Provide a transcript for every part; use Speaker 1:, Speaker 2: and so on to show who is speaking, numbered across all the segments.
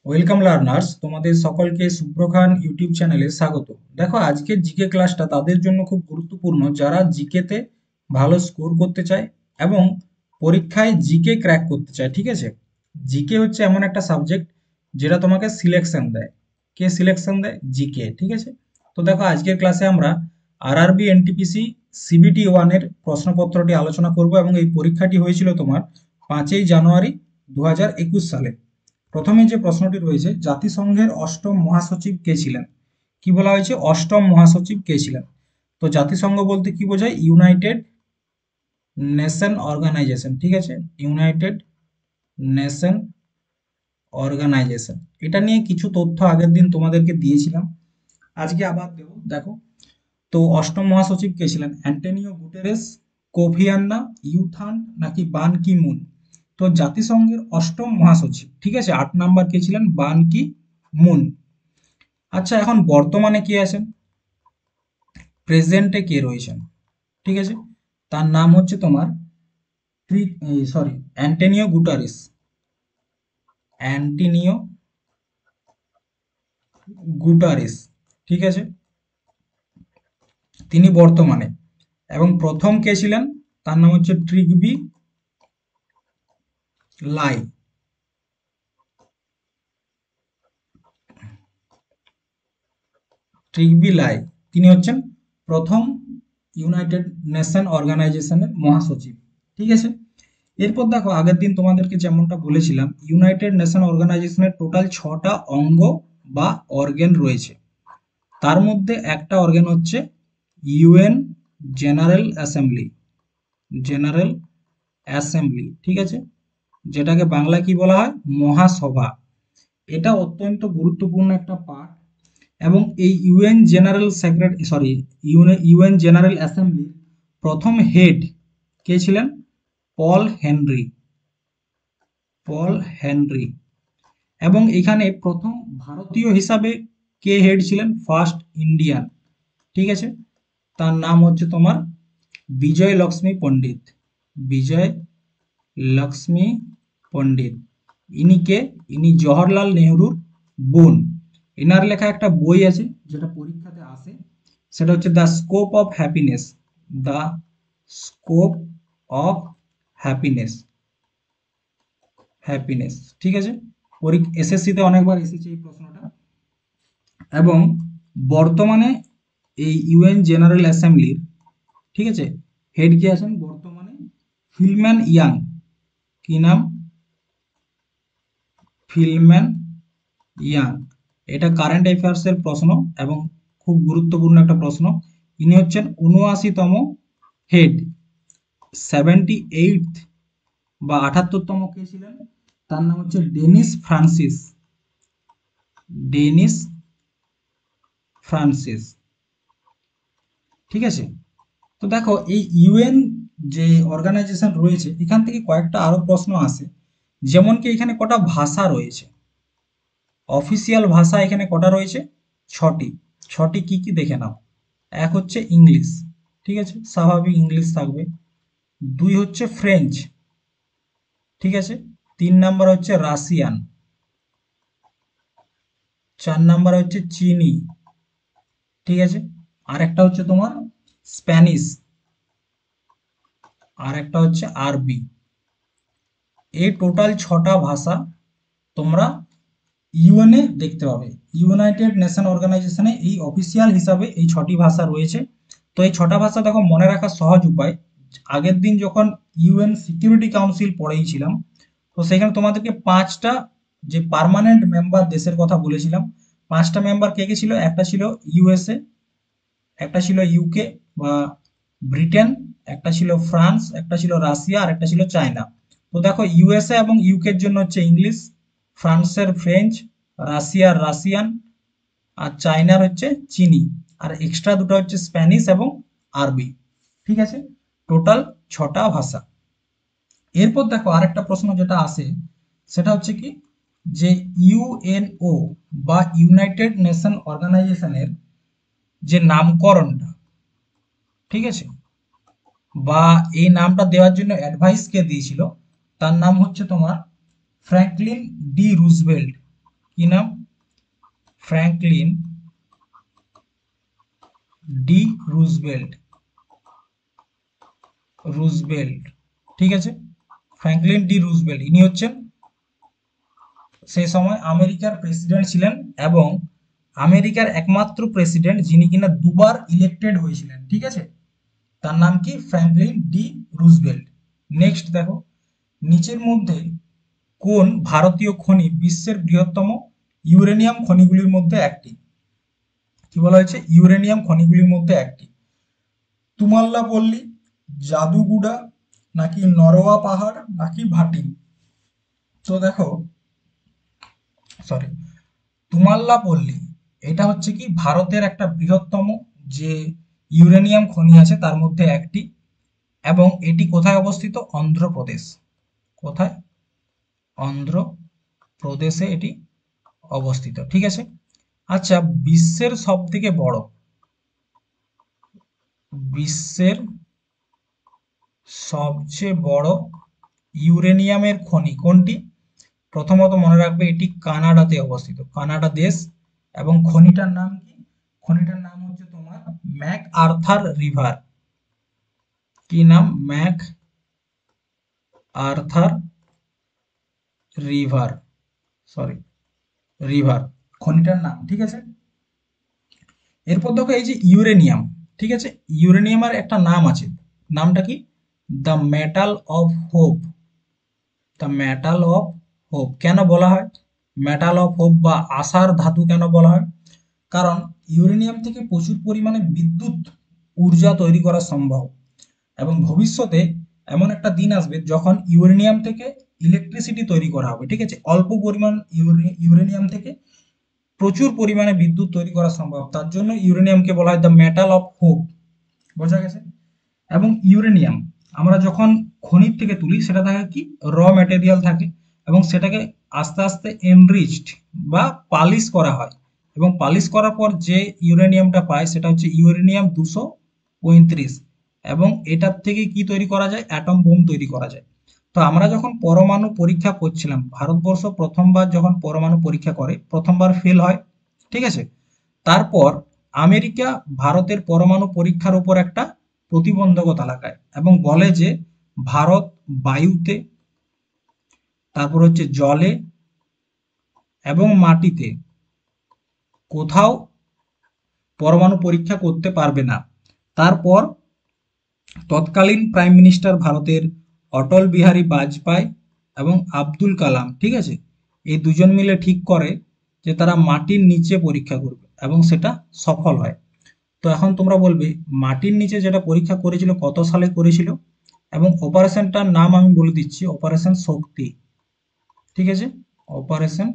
Speaker 1: Welcome learners, তোমাদের সকলকে সুপ্রখান YouTube চ্যানেলে স্বাগত। দেখো, আজকের জিকে ক্লাসটা তাদের জন্য খুব গুরুত্বপূর্ণ যারা জিকেতে ভালো স্কোর করতে চায় এবং পরীক্ষায় জিকে ক্র্যাক করতে চায়। ঠিক আছে, জিকে হচ্ছে এমন একটা সাবজেক্ট যেটা তোমাকে সিলেকশন দেয়। কে সিলেকশন দেয়? জিকে। ঠিক আছে, তো দেখো আজকের ক্লাসে আমরা আরআরবি এনটিপিসি সিবিটি ওয়ানের প্রশ্নপত্রটি আলোচনা করব এবং এই পরীক্ষাটি হয়েছিল তোমার 5ই জানুয়ারি 2021 সালে। প্রথমে যে প্রশ্নটি রয়েছে, জাতিসংঘের অষ্টম মহাসচিব কে ছিলেন? কি বলা হয়েছে? অষ্টম মহাসচিব কে ছিলেন? তো জাতিসংঘ বলতে কি বোঝায়? United Nation Organisation. ঠিক আছে, ইউনাইটেড নেশন অর্গানাইজেশন। এটা নিয়ে কিছু তথ্য আগের দিন তোমাদেরকে দিয়েছিলাম, আজকে আবার দেবো। দেখো, তো অষ্টম মহাসচিব কে ছিলেন? অ্যান্টোনিও গুটেরেস, কোফি আন্নান, ইউথান নাকি বান কি মুন? তো জাতিসংঘের অষ্টম মহাসচিব, ঠিক আছে, 8 নাম্বার কে ছিলেন? বান কি মুন। আচ্ছা, এখন বর্তমানে কে আছেন? প্রেজেন্টে কে রয়েছেন? ঠিক আছে, তার নাম হচ্ছে তোমার অ্যান্টোনিও গুটারেস। Antonio Guterres. ঠিক আছে, তিনি বর্তমানে। এবং প্রথম কে ছিলেন? তার নাম হচ্ছে ট্রিগবি লাই। ট্রিগবি লাই, তিনি হচ্ছেন প্রথম ইউনাইটেড নেশন অর্গানাইজেশনের মহাসচিব। ঠিক আছে, এরপর দেখো, আগের দিন তোমাদেরকে যেমনটা বলেছিলাম, ইউনাইটেড নেশন অর্গানাইজেশনের টোটাল 6টা অঙ্গ বা অর্গেন রয়েছে। তার মধ্যে একটা অর্গেন হচ্ছে UN general assembly. General assembly, ঠিক আছে, যেটাকে বাংলায় কি বলা হয়? মহাসভা। এটা অত্যন্ত গুরুত্বপূর্ণ একটা পার্ট। এবং এই UN general secretary, UN general অ্যাসেম্বলির প্রথম হেড কে ছিলেন? Paul Henry. Paul Henry. এবং এখানে প্রথম ভারতীয় হিসাবে কে হেড ছিলেন? First Indian. ঠিক আছে, তার নাম হচ্ছে তোমার বিজয় লক্ষ্মী পণ্ডিত। বিজয় লক্ষ্মী পণ্ডিত। ইনি কে? ইনি জওহরলাল নেহরুর বোন। এনার লেখা একটা বই আছে যেটা পরীক্ষাতে আসে, সেটা হচ্ছে the scope of happiness. The scope of happiness. Happiness, ঠিক আছে, এসএসসিতে অনেকবার এসেছে এই প্রশ্নটা। এবং বর্তমানে এই ইউএন জেনারেল অ্যাসেম্বলির, ঠিক আছে, হেড কে আছেন বর্তমানে? ফিলম্যান ইয়াং। কি নাম? ফিলম্যান ইয়াং। এটা কারেন্ট অ্যাফেয়ার্স এর প্রশ্ন এবং খুব গুরুত্বপূর্ণ একটা প্রশ্ন। ইনি হচ্ছেন 79তম হেড। 78th বা 78তম কে ছিলেন? তার নাম হচ্ছে ডেনিস ফ্রান্সিস। Dennis Francis. ঠিক আছে, তো দেখো এই ইউএন যে অর্গানাইজেশন রয়েছে, এখান থেকে কয়েকটা আরো প্রশ্ন আসে। যেমন কি এখানে কটা ভাষা রয়েছে? অফিসিয়াল ভাষা এখানে কটা রয়েছে? 6টি। 6টি কি কি দেখে নাও। এক হচ্ছে ইংলিশ, ঠিক আছে, স্বাভাবিক ইংলিশ থাকবে। দুই হচ্ছে ফ্রেঞ্চ, ঠিক আছে। 3 নাম্বার হচ্ছে রাশিয়ান। 4 নাম্বার হচ্ছে চিনি, ঠিক আছে। আর একটা হচ্ছে তোমার স্প্যানিশ। আর একটা হচ্ছে আরবি। এই টোটাল 6টা ভাষা তোমরা ইউএনএ দেখতে পাবে। ইউনাইটেড নেশন অর্গানাইজেশনে এই অফিসিয়াল হিসাবে এই 6টি ভাষা রয়েছে। তো এই 6টা ভাষা দেখো মনে রাখার সহজ উপায়। আগের দিন যখন ইউএন সিকিউরিটি কাউন্সিল পড়েইছিলাম, তো সেখানে তোমাদেরকে 5টা যে পার্মানেন্ট মেম্বার দেশের কথা বলেছিলাম, 5টা মেম্বার কে কে ছিল? একটা ছিল ইউএসএ, একটা ছিল ইউকে বা ব্রিটেন, একটা ছিল ফ্রান্স, একটা ছিল রাশিয়া, আর একটা ছিল চায়না। তো দেখো, ইউএসএ এবং ইউকের জন্য হচ্ছে ইংলিশ, ফ্রান্সের ফ্রেঞ্চ, রাশিয়ার রাশিয়ান, আর চায়নার হচ্ছে চিনি, আর এক্সট্রা দুটো হচ্ছে স্প্যানিশ এবং আরবি। ঠিক আছে, টোটাল 6টা ভাষা। এরপর দেখো আরেকটা প্রশ্ন যেটা আসে, সেটা হচ্ছে কি, যে ইউএনও বা ইউনাইটেড নেশন অর্গানাইজেশনের যে নামকরণটা, ঠিক আছে, বা এই নামটা দেওয়ার জন্য অ্যাডভাইস কে দিয়েছিল? তার নাম হচ্ছে তোমার ফ্র্যাঙ্কলিন ডি রুজভেল্ট। কি নাম? Franklin D Roosevelt. রুজভেল্ট, ঠিক আছে, ফ্র্যাঙ্কলিন ডি রুজভেল্ট ইনি হচ্ছেন সেই সময় আমেরিকার প্রেসিডেন্ট ছিলেন এবং আমেরিকার একমাত্র প্রেসিডেন্ট যিনি কিনা দুবার ইলেক্টেড হয়েছিলেন, ঠিক আছে, তার নাম কি? Franklin D Roosevelt. নেক্সট দেখো, নিচের মধ্যে কোন ভারতীয় খনি বিশ্বের বৃহত্তম ইউরেনিয়াম খনিগুলির মধ্যে একটি? কি বলা হয়েছে? ইউরেনিয়াম খনিগুলির মধ্যে একটি। তুমাল্লা পল্লী, জাদুগুড়া, নাকি নরওয়া পাহাড়, নাকি ভাটি? তো দেখো, সরি, তুমাল্লা পল্লী এটা হচ্ছে কি ভারতের একটা বৃহত্তম যে ইউরেনিয়াম খনি আছে তার মধ্যে একটি, এবং এটি কোথায় অবস্থিত? অন্ধ্রপ্রদেশ। কোথায়? অন্ধ্রপ্রদেশে এটি অবস্থিত, ঠিক আছে। আচ্ছা, বিশ্বের সবচেয়ে বড় ইউরেনিয়ামের খনি কোনটি? প্রথমত মনে রাখবে এটি কানাডাতে অবস্থিত, কানাডা দেশ, এবং খনিটার নাম কি? খনিটার নাম হচ্ছে তোমার ম্যাক আর্থার রিভার। কি নাম? McArthur River, sorry, river খনিটার নাম, ঠিক আছে। এরপর দেখো এই যে ইউরেনিয়াম, ঠিক আছে, ইউরেনিয়ামের একটা নাম আছে, নামটা কি? The metal of hope. The metal of hope কেন বলা হয় মেটাল অফ হোপ বা আশার ধাতু কেন বলা হয়? কারণ ইউরেনিয়াম থেকে প্রচুর পরিমাণে বিদ্যুৎ ঊর্জা তৈরি করা সম্ভব, এবং ভবিষ্যতে এমন একটা দিন আসবে যখন ইউরেনিয়াম থেকে ইলেকট্রিসিটি তৈরি করা হবে, ঠিক আছে, অল্প পরিমাণ ইউরেনিয়াম থেকে প্রচুর পরিমাণে বিদ্যুৎ তৈরি করা সম্ভব, তার জন্য ইউরেনিয়ামকে বলা হয় দ্য মেটাল অফ হোপ। বোঝা গেছে? এবং ইউরেনিয়াম আমরা যখন খনির থেকে তুলি সেটা থাকে কি? র ম্যাটেরিয়াল থাকে, এবং সেটাকে আস্তে আস্তে এনরিচড বা পালিশ করা হয়, এবং পালিশ করার পর যে ইউরেনিয়ামটা পায় সেটা হচ্ছে ইউরেনিয়াম 235, এবং এটার থেকে কি তৈরি করা যায়? অ্যাটম বোম তৈরি করা যায়। তো আমরা যখন পরমাণু পরীক্ষা করছিলাম, ভারতবর্ষ প্রথমবার যখন পরমাণু পরীক্ষা করে প্রথমবার ফেল হয়, ঠিক আছে, তারপর আমেরিকা ভারতের পরমাণু পরীক্ষার উপর একটা প্রতিবন্ধকতা লাগায় এবং বলে যে ভারত বায়ুতে, তারপর হচ্ছে জলে এবং মাটিতে কোথাও পরমাণু পরীক্ষা করতে পারবে না। তারপর তৎকালীন প্রাইম মিনিস্টার ভারতের অটল বিহারী বাজপেয়ী এবং আব্দুল কালাম, ঠিক আছে, এই দুজন মিলে ঠিক করে যে তারা মাটির নিচে পরীক্ষা করবে, এবং সেটা সফল হয়। তো এখন তোমরা বলবে মাটির নিচে যেটা পরীক্ষা করেছিল কত সালে করেছিল, এবং অপারেশনটার নাম আমি বলে দিচ্ছি, অপারেশন শক্তি, ঠিক আছে, অপারেশন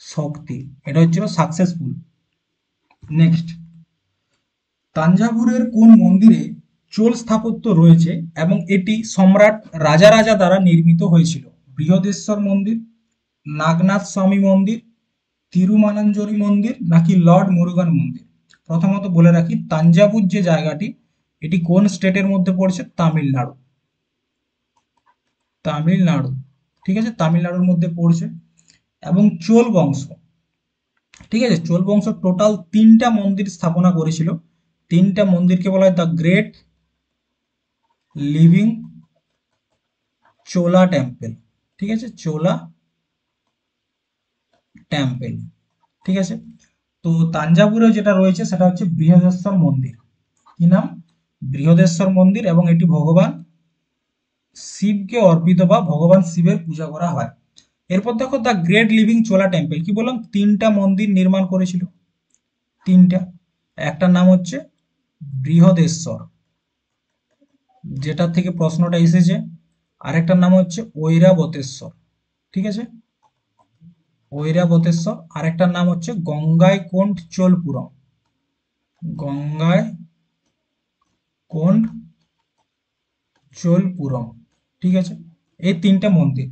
Speaker 1: শক্তি, এটা হচ্ছিল সাকসেসফুল। নেক্সট, তাঞ্জাভুরের কোন মন্দিরে চোল স্থাপত্য রয়েছে এবং এটি সম্রাট রাজা দ্বারা নির্মিত হয়েছিল? বৃহদেশ্বর মন্দির, নাগনাথ স্বামী মন্দির, তিরুমানাঞ্জরি মন্দির, নাকি লর্ড মুরুগান মন্দির? প্রথমত বলে রাখি তাঞ্জাভুর যে জায়গাটি এটি কোন স্টেটের মধ্যে পড়ছে? তামিলনাড়ু। তামিলনাড়ু, ঠিক আছে, তামিলনাড়ুর মধ্যে পড়ছে। এবং চোল বংশ, ঠিক আছে, চোল বংশ টোটাল 3টা মন্দির স্থাপনা করেছিল। 3টা মন্দিরকে বলা হয় the great living Chola temple, ঠিক আছে, চোলা টেম্পল, ঠিক আছে। তো তাঞ্জাভুরে যেটা রয়েছে সেটা হচ্ছে বৃহদেশ্বর মন্দির। কি নাম? বৃহদেশ্বর মন্দির, এবং এটি ভগবান শিবকে অর্পিত বা ভগবান শিবের পূজা করা হয়। এরপর দেখো the great living Chola temple, কি বললাম? 3টা মন্দির নির্মাণ করেছিল, 3টা। একটার নাম হচ্ছে বৃহদেশ্বর, যেটা থেকে প্রশ্নটা এসেছে, আরেকটার নাম হচ্ছে ঐরাবতেশ্বর, ঠিক আছে, ঐরাবতেশ্বর, আরেকটার নাম হচ্ছে গঙ্গাইকোন্ড চোলপুরম, গঙ্গাইকোন্ড চোলপুরম, ঠিক আছে, এই 3টে মন্দির।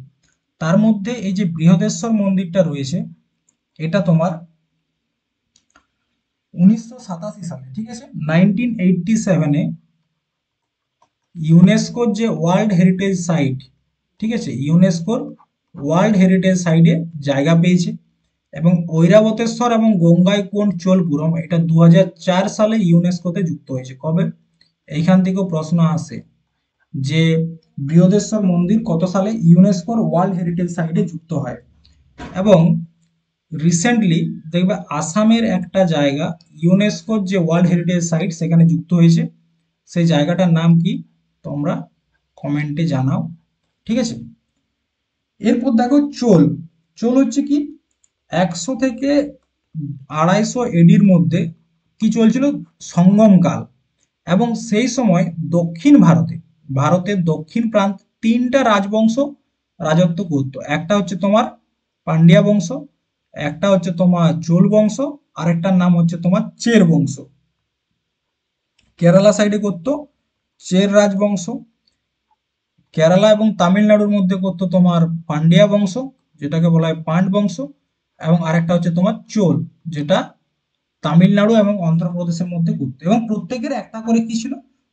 Speaker 1: তার মধ্যে এই যে বৃহদেশ্বর মন্দিরটা রয়েছে এটা তোমার 1987 সালে, ঠিক আছে, 1987-এ ইউনেস্কোর যে ওয়ার্ল্ড হেরিটেজ সাইট, ঠিক আছে, ইউনেস্কোর ওয়ার্ল্ড হেরিটেজ সাইটে জায়গা পেয়েছে, এবং ঐরাবতেশ্বর এবং গঙ্গাইকোন্ড চোলপুরম এটা 2004 সালে ইউনেস্কোতে যুক্ত হয়েছে। কবে? এইখান থেকেও প্রশ্ন আসে যে বৃহদেশ্বর মন্দির কত সালে ইউনেস্কোর ওয়ার্ল্ড হেরিটেজ সাইটে যুক্ত হয়। এবং রিসেন্টলি দেখবে আসামের একটা জায়গা ইউনেস্কোর যে ওয়ার্ল্ড হেরিটেজ সাইট সেখানে যুক্ত হয়েছে। সেই জায়গাটার নাম কি তোমরা কমেন্টে জানাও, ঠিক আছে। এরপর দেখো চোল। চোল হচ্ছে কি 100 থেকে 250 এডির মধ্যে কি চলছিল, সঙ্গমকাল। এবং সেই সময় দক্ষিণ ভারতের দক্ষিণ প্রান্ত 3টা রাজবংশ রাজত্ব করতো। একটা হচ্ছে তোমার পান্ডিয়া বংশ, একটা হচ্ছে তোমার চোল বংশ, আরেকটার নাম হচ্ছে তোমার চের বংশ। কেরালা সাইডে করতো চের রাজবংশ, কেরালা এবং তামিলনাড়ুর মধ্যে করতো তোমার পান্ডিয়া বংশ, যেটাকে বলা হয় পান্ড বংশ, এবং আরেকটা হচ্ছে তোমার চোল, যেটা তামিলনাড়ু এবং অন্ধ্রপ্রদেশের মধ্যে করতো। এবং প্রত্যেকের একটা করে কি ছিল,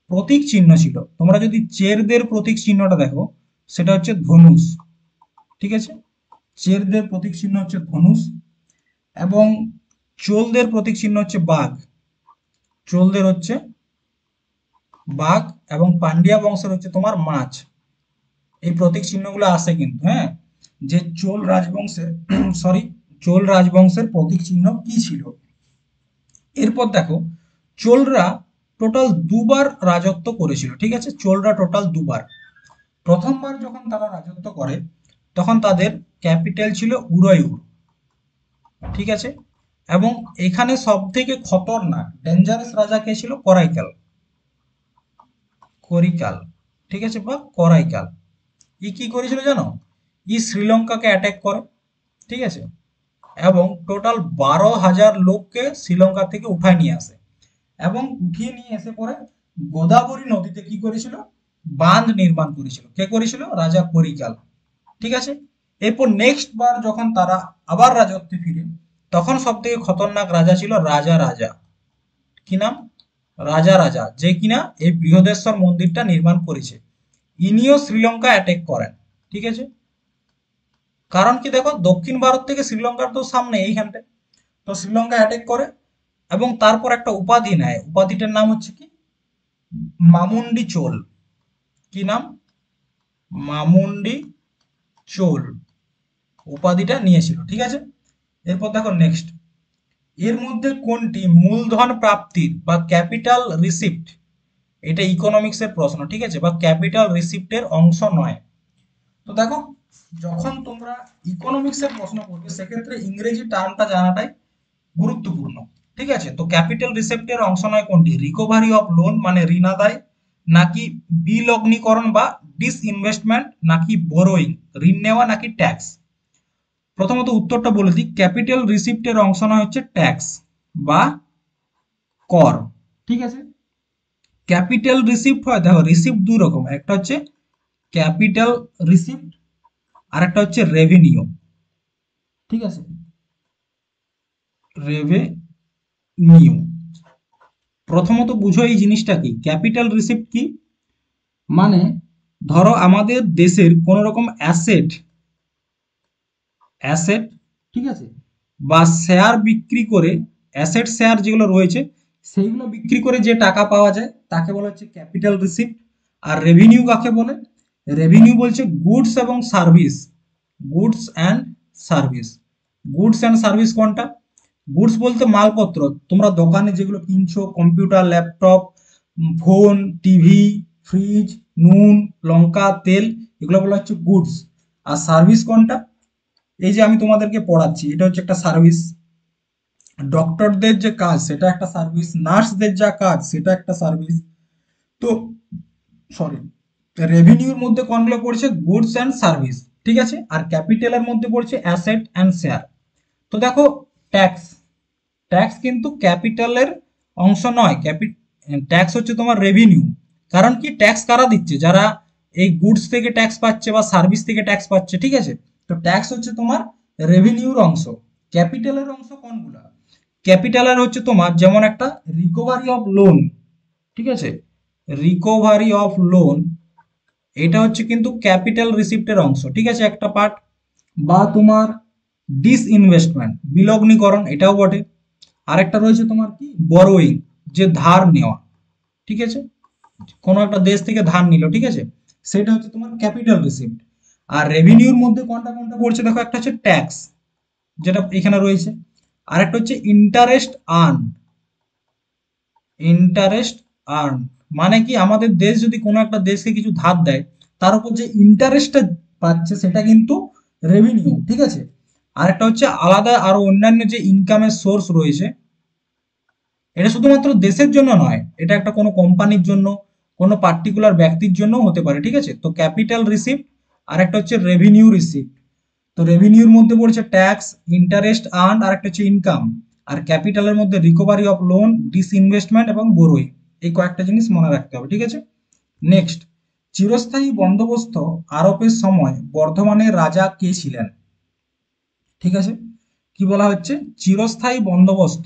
Speaker 1: প্রতীক চিহ্ন ছিল। তোমরা যদি চেরদের প্রতীক চিহ্নটা দেখো সেটা হচ্ছে ধনুষ, ঠিক আছে। চেরদের প্রতীক চিহ্ন হচ্ছে ধনুষ, এবং চোলদের প্রতীক চিহ্ন হচ্ছে বাঘ। চোলদের হচ্ছে বাঘ, এবং পান্ডিয়া বংশের হচ্ছে তোমার মাছ। এই প্রতীক চিহ্নগুলো আসে কিন্তু, হ্যাঁ, যে চোল রাজবংশের সরি চোল রাজবংশের প্রতীক চিহ্ন কি ছিল। এরপর দেখো চোলরা টোটাল দুবার রাজত্ব করেছিল, ঠিক আছে। চোলরা টোটাল দুবার। প্রথমবার যখন তারা রাজত্ব করে তখন তাদের ক্যাপিটাল ছিল উদয়পুর, ঠিক আছে। এবং এখানে সব থেকে খতরনাক ডেঞ্জারাস রাজা কে ছিল, করিকাল, ঠিক আছে, বা করাইকাল। কি করেছিল জানো, শ্রীলঙ্কাকে অ্যাটাক করে, ঠিক আছে, এবং টোটাল 12,000 লোককে শ্রীলঙ্কা থেকে উঠায় নিয়ে আসে। এবং উঠিয়ে নিয়ে এসে পরে গোদাবরী নদীতে কি করেছিল, বাঁধ নির্মাণ করেছিল। কে করেছিল, রাজা করিকাল, ঠিক আছে। এরপর নেক্সট বার যখন তারা আবার রাজত্বে ফিরে তখন সব থেকে খতরনাক রাজা ছিল রাজা, কি নাম, রাজা, যে কিনা এই বৃহদেশ্বর মন্দিরটা নির্মাণ করেছে। ইনিও শ্রীলঙ্কা অ্যাটাক করেন, ঠিক আছে। কারণ কি দেখো, দক্ষিণ ভারত থেকে শ্রীলঙ্কার তো সামনে এইখানটায়, তো শ্রীলঙ্কা অ্যাটাক করে এবং তারপর একটা উপাধি নেয়। উপাধিটার নাম হচ্ছে কি, মামুন্ডি চোল। কি নাম, মামুন্ডি চোল উপাধিটা নিয়েছিল, ঠিক আছে। এরপর দেখো নেক্সট, এর মধ্যে কোনটি মূলধন প্রাপ্তির বা ক্যাপিটাল রিসিপ্ট, এটা ইকোনমিক্সের প্রশ্ন, ঠিক আছে, বা ক্যাপিটাল রিসিপ্টের অংশ নয়। তো দেখো যখন তোমরা ইকোনমিক্সের প্রশ্ন করবে সেক্ষেত্রে ইংরেজি টার্মটা জানাটাই গুরুত্বপূর্ণ, ঠিক আছে। তো ক্যাপিটাল রিসিপ্টের অংশ নয় কোনটি, রিকভারি অফ লোন মানে ঋণ আদায়, নাকি বিলগ্নীকরণ বা ডিসইনভেস্টমেন্ট, নাকি বোরোইং ঋণ নেওয়া, নাকি ট্যাক্স। প্রথমত উত্তরটা বলে দিই, ক্যাপিটাল রিসিপ্টের অংশ নয় হচ্ছে ট্যাক্স বা কর, ঠিক আছে। ক্যাপিটাল রিসিপ্ট হয়, দেখো রিসিপ্ট দুই রকম, একটা হচ্ছে ক্যাপিটাল রিসিপ্ট আর একটা হচ্ছে রেভিনিউ, ঠিক আছে, রেভিনিউ। প্রথমত বুঝো এই জিনিসটা কি, ক্যাপিটাল রিসিপ্ট কি, মানে ধরো আমাদের দেশের কোন রকম অ্যাসেট, ঠিক আছে, বা শেয়ার বিক্রি করে, অ্যাসেট শেয়ার যেগুলো রয়েছে সেইগুলো বিক্রি করে যে টাকা পাওয়া যায় তাকে বলা হচ্ছে ক্যাপিটাল রিসিপ্ট। আর রেভিনিউ কাকে বলে, রেভিনিউ বলছে গুডস এবং service, goods and service. Goods and service কোনটা, গুডস বলতে মালপত্র, তোমরা দোকানে যেগুলো কিনছো, computer, laptop, phone, TV, fridge, নুন, লঙ্কা, তেল, এগুলো বলা হচ্ছে গুডস। আর সার্ভিস কোনটা, এই যে আমি তোমাদেরকে পড়াচ্ছি এটা হচ্ছে একটা সার্ভিস, ডক্টরদের যে কাজ সেটা একটা সার্ভিস, নার্সদের যা কাজ সেটা একটা সার্ভিস। তো সরি, রেভিনিউর মধ্যে কোনগুলো পড়ছে, গুডস অ্যান্ড সার্ভিস, ঠিক আছে। আর ক্যাপিটালের মধ্যে পড়ছে অ্যাসেট অ্যান্ড শেয়ার। তো দেখো ট্যাক্স, ট্যাক্স কিন্তু ক্যাপিটালের অংশ নয়, ট্যাক্স হচ্ছে তোমার রেভিনিউ। কারণ কি, ট্যাক্স কারা দিচ্ছে, যারা এই গুডস থেকে ট্যাক্স পাচ্ছে বা সার্ভিস থেকে ট্যাক্স পাচ্ছে, ঠিক আছে। তো ট্যাক্স হচ্ছে তোমার রেভিনিউর অংশ। ক্যাপিটালের অংশ কোনগুলা, ক্যাপিটালের হচ্ছে তোমার যেমন একটা রিকভারি অফ লোন, ঠিক আছে, রিকভারি অফ লোন এটা হচ্ছে কিন্তু ক্যাপিটাল রিসিপ্টের অংশ, ঠিক আছে, একটা পার্ট। বা তোমার ডিসইনভেস্টমেন্ট বিলগ্নীকরণ, এটাও বটে। আরেকটা রয়েছে তোমার কি বরোয়িং, যে ধার নেওয়া, ঠিক আছে, কোনো একটা দেশ থেকে ধার নিল, ঠিক আছে, সেটা হচ্ছে তোমার ক্যাপিটাল রিসিপ্ট। আর রেভিনিউর মধ্যে কোনটা কোনটা পড়ছে দেখো, একটা হচ্ছে ট্যাক্স, যেটা এখানে রয়েছে, আর একটা হচ্ছে ইন্টারেস্ট আর্ন। ইন্টারেস্ট আর্ন মানে কি, আমাদের দেশ যদি কোনো একটা দেশকে কিছু ধার দেয়, তার উপর যে ইন্টারেস্টটা পাচ্ছে সেটা কিন্তু রেভিনিউ, ঠিক আছে। আর একটা হচ্ছে আলাদা আরো অন্যান্য যে ইনকামের সোর্স রয়েছে, এটা শুধুমাত্র দেশের জন্য নয়, এটা একটা কোনো কোম্পানির জন্য, কোনো পার্টিকুলার ব্যক্তির জন্য হতে পারে, ঠিক আছে। তো ক্যাপিটাল রিসিপ্ট আর একটা হচ্ছে রেভিনিউ রিসিপ্ট। তো রেভিনিউর মধ্যে পড়ছে ট্যাক্স, ইন্টারেস্ট আর্ন, আর একটা হচ্ছে ইনকাম। আর ক্যাপিটালের মধ্যে রিকভারি অফ লোন, ডিসইনভেস্টমেন্ট এবং বোরোইং। এই কয়েকটা জিনিস মনে রাখতে হবে, ঠিক আছে। নেক্সট, চিরস্থায়ী বন্দোবস্ত আরোপের সময় বর্ধমানের রাজা কে ছিলেন? ঠিক আছে, কি বলা হচ্ছে, চিরস্থায়ী বন্দোবস্ত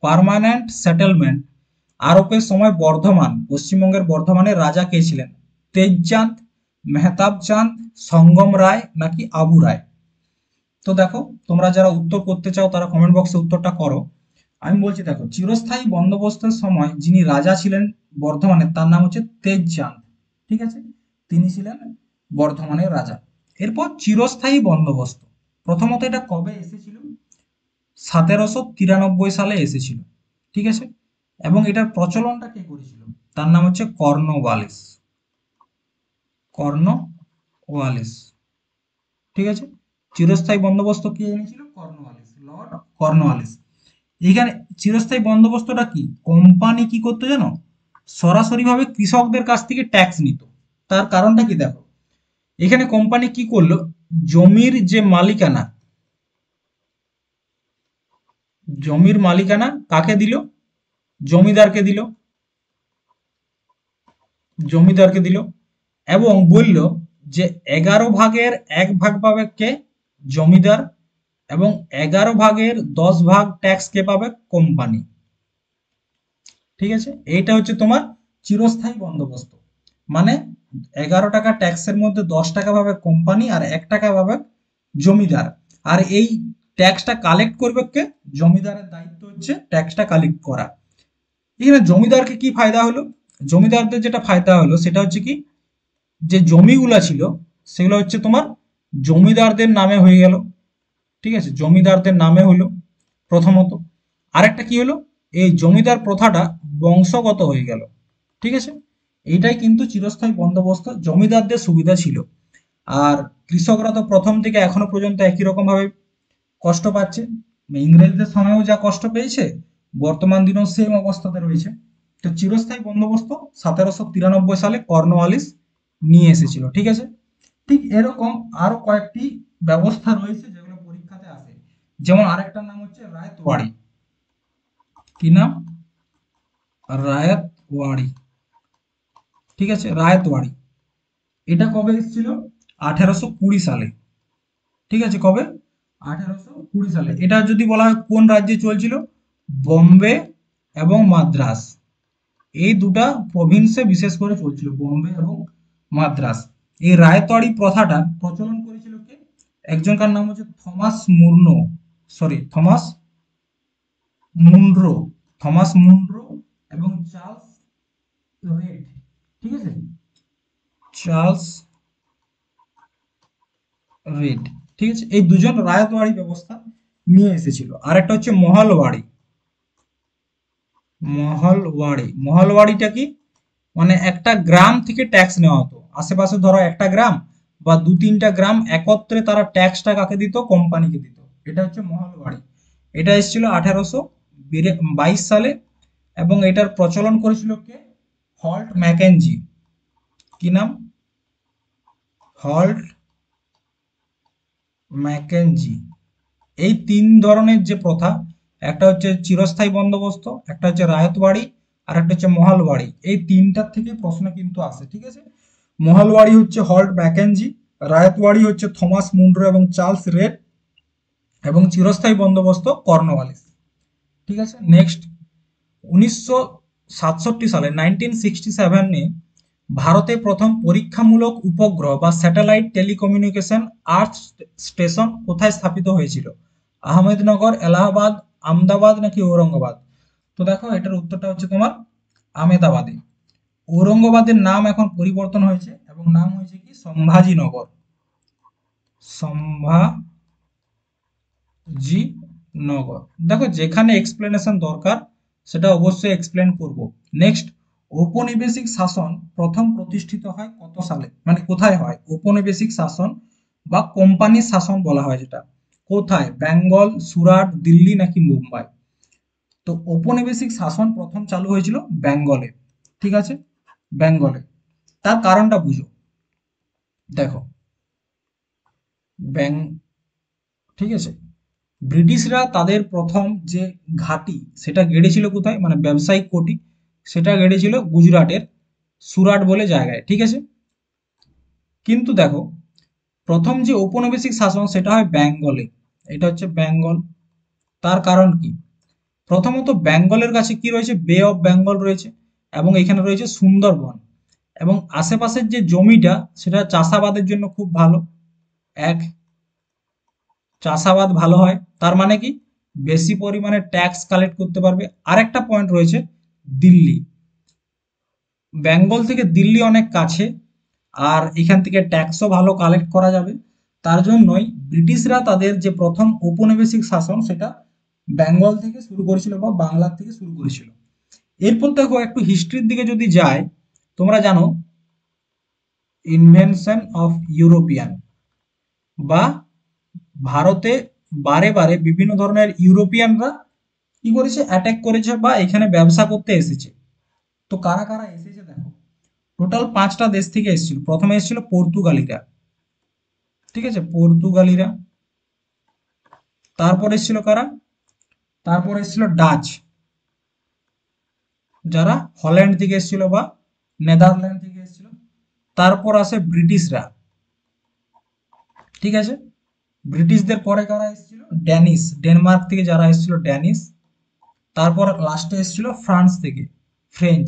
Speaker 1: পার্মানেন্ট সেটেলমেন্ট আরোপের সময় বর্ধমান, পশ্চিমবঙ্গের বর্ধমানের রাজা কে ছিলেন? তেজচাঁদ, মেহতাব চাঁদ, সঙ্গম রায় নাকি আবু রায়? তো দেখো, তোমরা যারা উত্তর করতে চাও তারা কমেন্ট বক্সে উত্তরটা করো। আমি বলছি দেখো, চিরস্থায়ী বন্দোবস্তের সময় যিনি রাজা ছিলেন বর্ধমানের, তার নাম হচ্ছে তেজচাঁদ, ঠিক আছে, তিনি ছিলেন বর্ধমানের রাজা। এরপর চিরস্থায়ী বন্দোবস্ত, প্রথমত এটা কবে এসেছিল? 1793 সালে এসেছিল, ঠিক আছে, এবং এটার প্রচলনটা কে করেছিল? তার নাম হচ্ছে কর্নওয়ালিস। কর্নওয়ালিস, ঠিক আছে। চিরস্থায়ী বন্দোবস্ত কে এনেছিল? Cornwallis, Lord Cornwallis. এখানে চিরস্থায়ী বন্দোবস্তটা কি, কোম্পানি কি করতো জানো, সরাসরি ভাবে কৃষকদের কাছ থেকে ট্যাক্স নিত। তার কারণটা কি দেখো, এখানে কোম্পানি কি করলো, জমির যে মালিকানা, জমির মালিকানা কাকে দিল? জমিদারকে দিল, জমিদারকে দিল, এবং বলল যে 11 ভাগের 1 ভাগ পাবে কে? জমিদার। এবং 11 ভাগের 10 ভাগ ট্যাক্স কে পাবে? কোম্পানি, ঠিক আছে। এইটা হচ্ছে তোমার চিরস্থায়ী বন্দোবস্ত। মানে 11 টাকা ট্যাক্সের মধ্যে 10 টাকা পাবে কোম্পানি আর 1 টাকা পাবে জমিদার। আর এই ট্যাক্সটা কালেক্ট করবে কে? জমিদারের দায়িত্ব হচ্ছে ট্যাক্সটা কালেক্ট করা। এখানে জমিদারকে কি ফায়দা হলো? জমিদারদের যেটা ফায়দা হলো সেটা হচ্ছে কি, যে জমিগুলা ছিল সেগুলো হচ্ছে তোমার জমিদারদের নামে হয়ে গেল, ঠিক আছে, জমিদারদের নামে হলো প্রথমত। আরেকটা কি হলো, এই জমিদার প্রথাটা বংশগত হয়ে গেল, ঠিক আছে। এইটাই কিন্তু চিরস্থায়ী বন্দোবস্ত, জমিদারদের সুবিধা ছিল। আর কৃষকরা তো প্রথম থেকে এখনো পর্যন্ত একই রকম ভাবে কষ্ট পাচ্ছে, ইংরেজদের সময়ও যা কষ্ট পেয়েছে, বর্তমান দিনেও সেম অবস্থাতে রয়েছে। তো চিরস্থায়ী বন্দোবস্ত 1793 সালে কর্নওয়ালিস নিয়ে এসেছিল, ঠিক আছে। ঠিক এরকম আরো কয়েকটি ব্যবস্থা রয়েছে যেগুলো পরীক্ষাতে আসে, যেমন আরেকটার নাম হচ্ছে রায়তওয়াড়ি। কি নাম? রায়তওয়াড়ি, ঠিক আছে, রায়তওয়াড়ি। এটা কবে এসেছিল? 1820 সালে, ঠিক আছে, কবে? 1820 সালে। এটা যদি বলা হয় কোন রাজ্যে চলছিল, বোম্বে এবং মাদ্রাস, এই দুটা প্রভিন্সে বিশেষ করে চলছিল, বোম্বে এবং মাদ্রাস। এই রায়তওয়াড়ি প্রথাটা প্রচলন করেছিল কে? একজনকার নাম হচ্ছে Thomas Murno, sorry Thomas Munro, Thomas Munro এবং চার্লস রেড, ঠিক আছে, চার্লস রেড, ঠিক আছে। এই দুজন রায়তওয়াড়ি ব্যবস্থা নিয়ে এসেছিল। আর একটা হচ্ছে মহলওয়াড়ি। মহলওয়াড়ি, মহলওয়াড়িটা কি, মানে একটা গ্রাম থেকে ট্যাক্স নেওয়া হতো, আশেপাশে ধরো একটা গ্রাম বা 2-3টা গ্রাম একত্রে তারা ট্যাক্সটা কাকে দিত? কোম্পানিকে দিত। এটা হচ্ছে মহলওয়াড়ি। এটা এসেছিল 1822 সালে, এবং এটার প্রচলন করেছিল কে? Halt Mackenzie. কি নাম? Holt Mackenzie. এই 3 ধরনের যে প্রথা, একটা হচ্ছে চিরস্থায়ী বন্দোবস্ত, একটা হচ্ছে রায়তওয়াড়ি, আর একটা হচ্ছে মহলওয়াড়ি, এই তিনটার থেকে প্রশ্ন কিন্তু আসে, ঠিক আছে। মহলওয়াড়ি হচ্ছে হল্ট ম্যাকেনজি, রায়তওয়াড়ি হচ্ছে থমাস মুনরো এবং চার্লস রেড, এবং চিরস্থায়ী বন্দোবস্ত কর্নওয়ালিস, ঠিক আছে। নেক্সট, 1967 সালে 1967 ভারতে প্রথম পরীক্ষামূলক উপগ্রহ বা স্যাটেলাইট টেলিকমিউনিকেশন আর্থ স্টেশন কোথায় স্থাপিত হয়েছিল? আহমেদনগর, এলাহাবাদ, আমদাবাদ নাকি ঔরঙ্গাবাদ? তো দেখো এটার উত্তরটা হচ্ছে তোমার আমেদাবাদে। ঔরঙ্গাবাদের নাম এখন পরিবর্তন হয়েছে এবং নাম হয়েছে কি সম্ভাজিনগর। সম্ভাজিনগর। দেখো যেখানে এক্সপ্লেনেশন দরকার সেটা অবশ্যই এক্সপ্লেন করব। নেক্সট, ঔপনিবেশিক শাসন প্রথম প্রতিষ্ঠিত হয় কত সালে, মানে কোথায় হয় ঔপনিবেশিক শাসন বা কোম্পানির শাসন বলা হয় যেটা, কোথায়? বেঙ্গল, সুরাট, দিল্লি নাকি মুম্বাই? তো ঔপনিবেশিক শাসন প্রথম চালু হয়েছিল বেঙ্গলে। ঠিক আছে, বেঙ্গলে। তার কারণটা বুঝো। দেখো ব্যাং ঠিক আছে, ব্রিটিশরা তাদের প্রথম যে ঘাঁটি সেটা গেড়েছিল কোথায়, মানে ব্যবসায়িক কোটি, সেটা গেড়েছিল গুজরাটের সুরাট বলে জায়গায়। ঠিক আছে, কিন্তু দেখো প্রথম যে ঔপনিবেশিক শাসন সেটা হয় বেঙ্গলে। এটা হচ্ছে বেঙ্গল। তার কারণ কি? প্রথমত বেঙ্গলের কাছে কি রয়েছে, বে অফ বেঙ্গল রয়েছে এবং এখানে রয়েছে সুন্দরবন, এবং আশেপাশের যে জমিটা সেটা চাষাবাদের জন্য খুব ভালো। এক, চাষাবাদ ভালো হয়, তার মানে কি বেশি পরিমাণে ট্যাক্স কালেক্ট করতে পারবে। আরেকটা পয়েন্ট রয়েছে দিল্লি, বেঙ্গল থেকে দিল্লি অনেক কাছে, আর এখান থেকে ট্যাক্সও ভালো কালেক্ট করা যাবে। তার জন্যই ব্রিটিশরা তাদের যে প্রথম ঔপনিবেশিক শাসন সেটা বেঙ্গল থেকে শুরু করেছিল বা বাংলা থেকে শুরু করেছিল। এরপর দেখো একটু হিস্ট্রির দিকে যদি যায়, তোমরা জানো ইনভেনশন অফ ইউরোপিয়ান, বা ভারতে বারে বারে বিভিন্ন ধরনের ইউরোপিয়ানরা কি করেছে, অ্যাটাক করেছে বা এখানে ব্যবসা করতে এসেছে। তো কারা কারা এসেছে দেখো, টোটাল 5টা দেশ থেকে এসেছিল। প্রথমে এসেছিল পর্তুগালিরা। ঠিক আছে, পর্তুগালিরা। তারপর এসেছিল কারা? তারপর এসেছিল ডাচ, যারা হল্যান্ড থেকে এসেছিল বা নেদারল্যান্ড থেকে এসেছিল। তারপর আসে ব্রিটিশরা। ঠিক আছে, ব্রিটিশদের পরে কারা এসেছিল? ড্যানিশ, ডেনমার্ক থেকে যারা এসেছিল ড্যানিশ। তারপর লাস্টে এসেছিল ফ্রান্স থেকে, ফ্রেঞ্চ।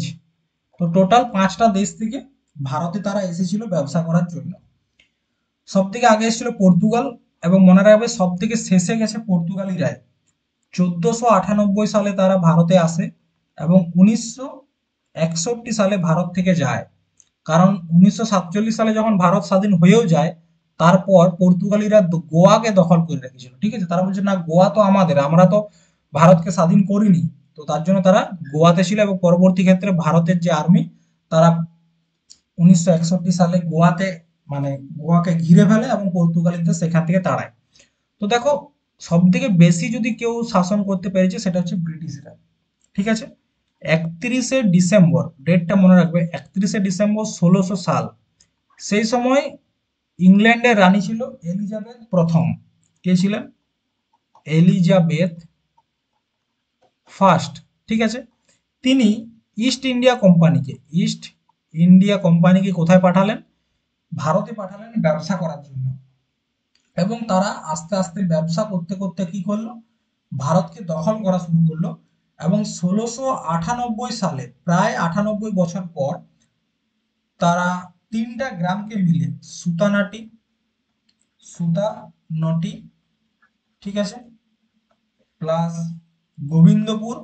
Speaker 1: তো টোটাল 5টা দেশ থেকে ভারতে তারা এসেছিল ব্যবসা করার জন্য। সব থেকে আগে এসেছিল পর্তুগাল, এবং মনে রাখবে সব থেকে শেষে গেছে পর্তুগালিরাই। 1498 সালে তারা ভারতে আসে এবং 1961 সালে ভারত থেকে যায়। কারণ 1947 সালে যখন ভারত স্বাধীন হয়েও যায়, তারপর পর্তুগালিরা গোয়াকে দখল করে রেখেছিল। ঠিক আছে, তারা বলছে না গোয়া তো আমাদের, আমরা তো ভারতকে স্বাধীন করিনি। তো তার জন্য তারা গোয়াতে ছিল, এবং পরবর্তী ক্ষেত্রে ভারতের যে আর্মি তারা 1961 সালে গোয়াতে, মানে গোয়াকে ঘিরে ফেলে এবং পর্তুগালিদের সেখান থেকে তাড়ায়। তো দেখো সব থেকে বেশি যদি কেউ শাসন করতে পেরেছে সেটা হচ্ছে ব্রিটিশরা। ঠিক আছে, 31শে ডিসেম্বর, ডেটটা মনে রাখবে, 31শে ডিসেম্বর 1600 সাল। সেই সময় ইংল্যান্ডের রানী ছিল এলিজাবেথ প্রথম। কে ছিলেন? Elizabeth first. ঠিক আছে, তিনি ইস্ট ইন্ডিয়া কোম্পানিকে, ইস্ট ইন্ডিয়া কোম্পানিকে কোথায় পাঠালেন? ভারতে পাঠালেন ব্যবসা করার জন্য। এবং তারা আস্তে আস্তে ব্যবসা করতে করতে কি করলো, ভারতকে দখল করা শুরু করলো। এবং 1698 সালে, প্রায় 98 বছর পর, তারা 3টা গ্রামকে মিলে সুতানাটি, সুতানটি, ঠিক আছে, প্লাস গোবিন্দপুর,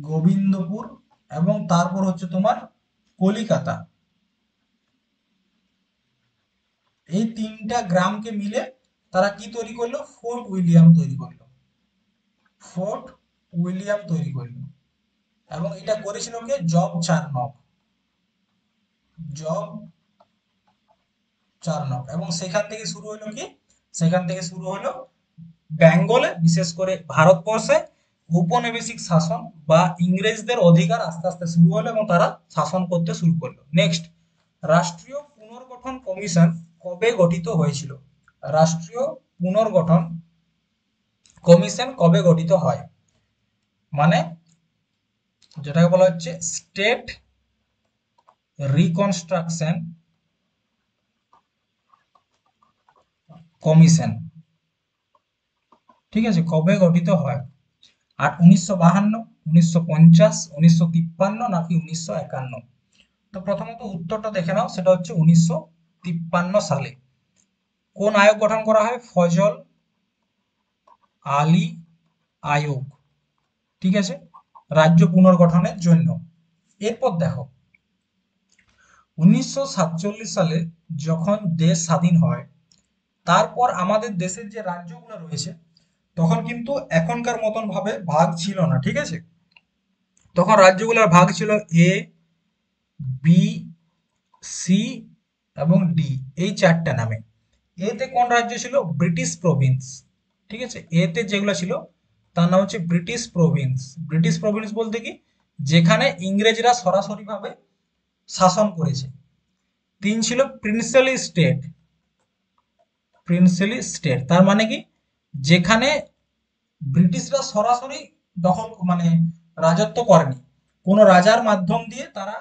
Speaker 1: গোবিন্দপুর, এবং তারপর হচ্ছে তোমার কলিকাতা, এই 3টা গ্রামকে মিলে তারা কি তৈরি করলো, ফোর্ট উইলিয়াম তৈরি করলো। ফোর্ট উইলিয়াম তৈরি করলো, এবং এটা করেছিল কে? Job Charnock. Job Charnock. এবং সেখান থেকে শুরু হলো কি, সেখান থেকে শুরু হলো বেঙ্গলে, বিশেষ করে ভারতবর্ষে ঔপনিবেশিক শাসন বা ইংরেজদের অধিকার আস্তে আস্তে শুরু হলো এবং তারা শাসন করতে শুরু করলো। নেক্সট, রাষ্ট্রীয় পুনর্গঠন কমিশন কবে গঠিত হয়েছিল? রাষ্ট্রীয় পুনর্গঠন কমিশন কবে গঠিত হয়? মানে যেটাকে বলা হচ্ছে স্টেট রিকনস্ট্রাকশন কমিশন। ঠিক আছে, কবে গঠিত হয়? আর 1952, 1950, 1953 নাকি 1951? তো প্রথমত উত্তরটা দেখে নাও, সেটা হচ্ছে 1953 সালে। কোন আয়োগ গঠন করা হয়? ফজল আলী আয়োগ, ঠিক আছে, রাজ্য পুনর্গঠনের জন্য। এরপর দেখো 1947 সালে যখন দেশ স্বাধীন হয়, তারপর আমাদের দেশের যে রাজ্যগুলো রয়েছে তখন কিন্তু এখনকার মতন ভাবে ভাগ ছিল না, ঠিক আছে। তখন রাজ্যগুলোর ভাগ ছিল এ, বি, সি এবং ডি, এই চারটা নামে। এতে কোন রাজ্য ছিল? ব্রিটিশ প্রভিন্স, ঠিক আছে। এতে যেগুলো ছিল তার নাম হচ্ছে ব্রিটিশ প্রভিন্স। ব্রিটিশ প্রভিন্স বলতে কি, যেখানে ইংরেজরা সরাসরিভাবে শাসন করেছে। 3 ছিল প্রিন্সেলি স্টেট। প্রিন্সেলি স্টেট তার মানে কি, যেখানে ব্রিটিশরা সরাসরি দখল মানে রাজত্ব করেনি, কোনো রাজার মাধ্যম দিয়ে তারা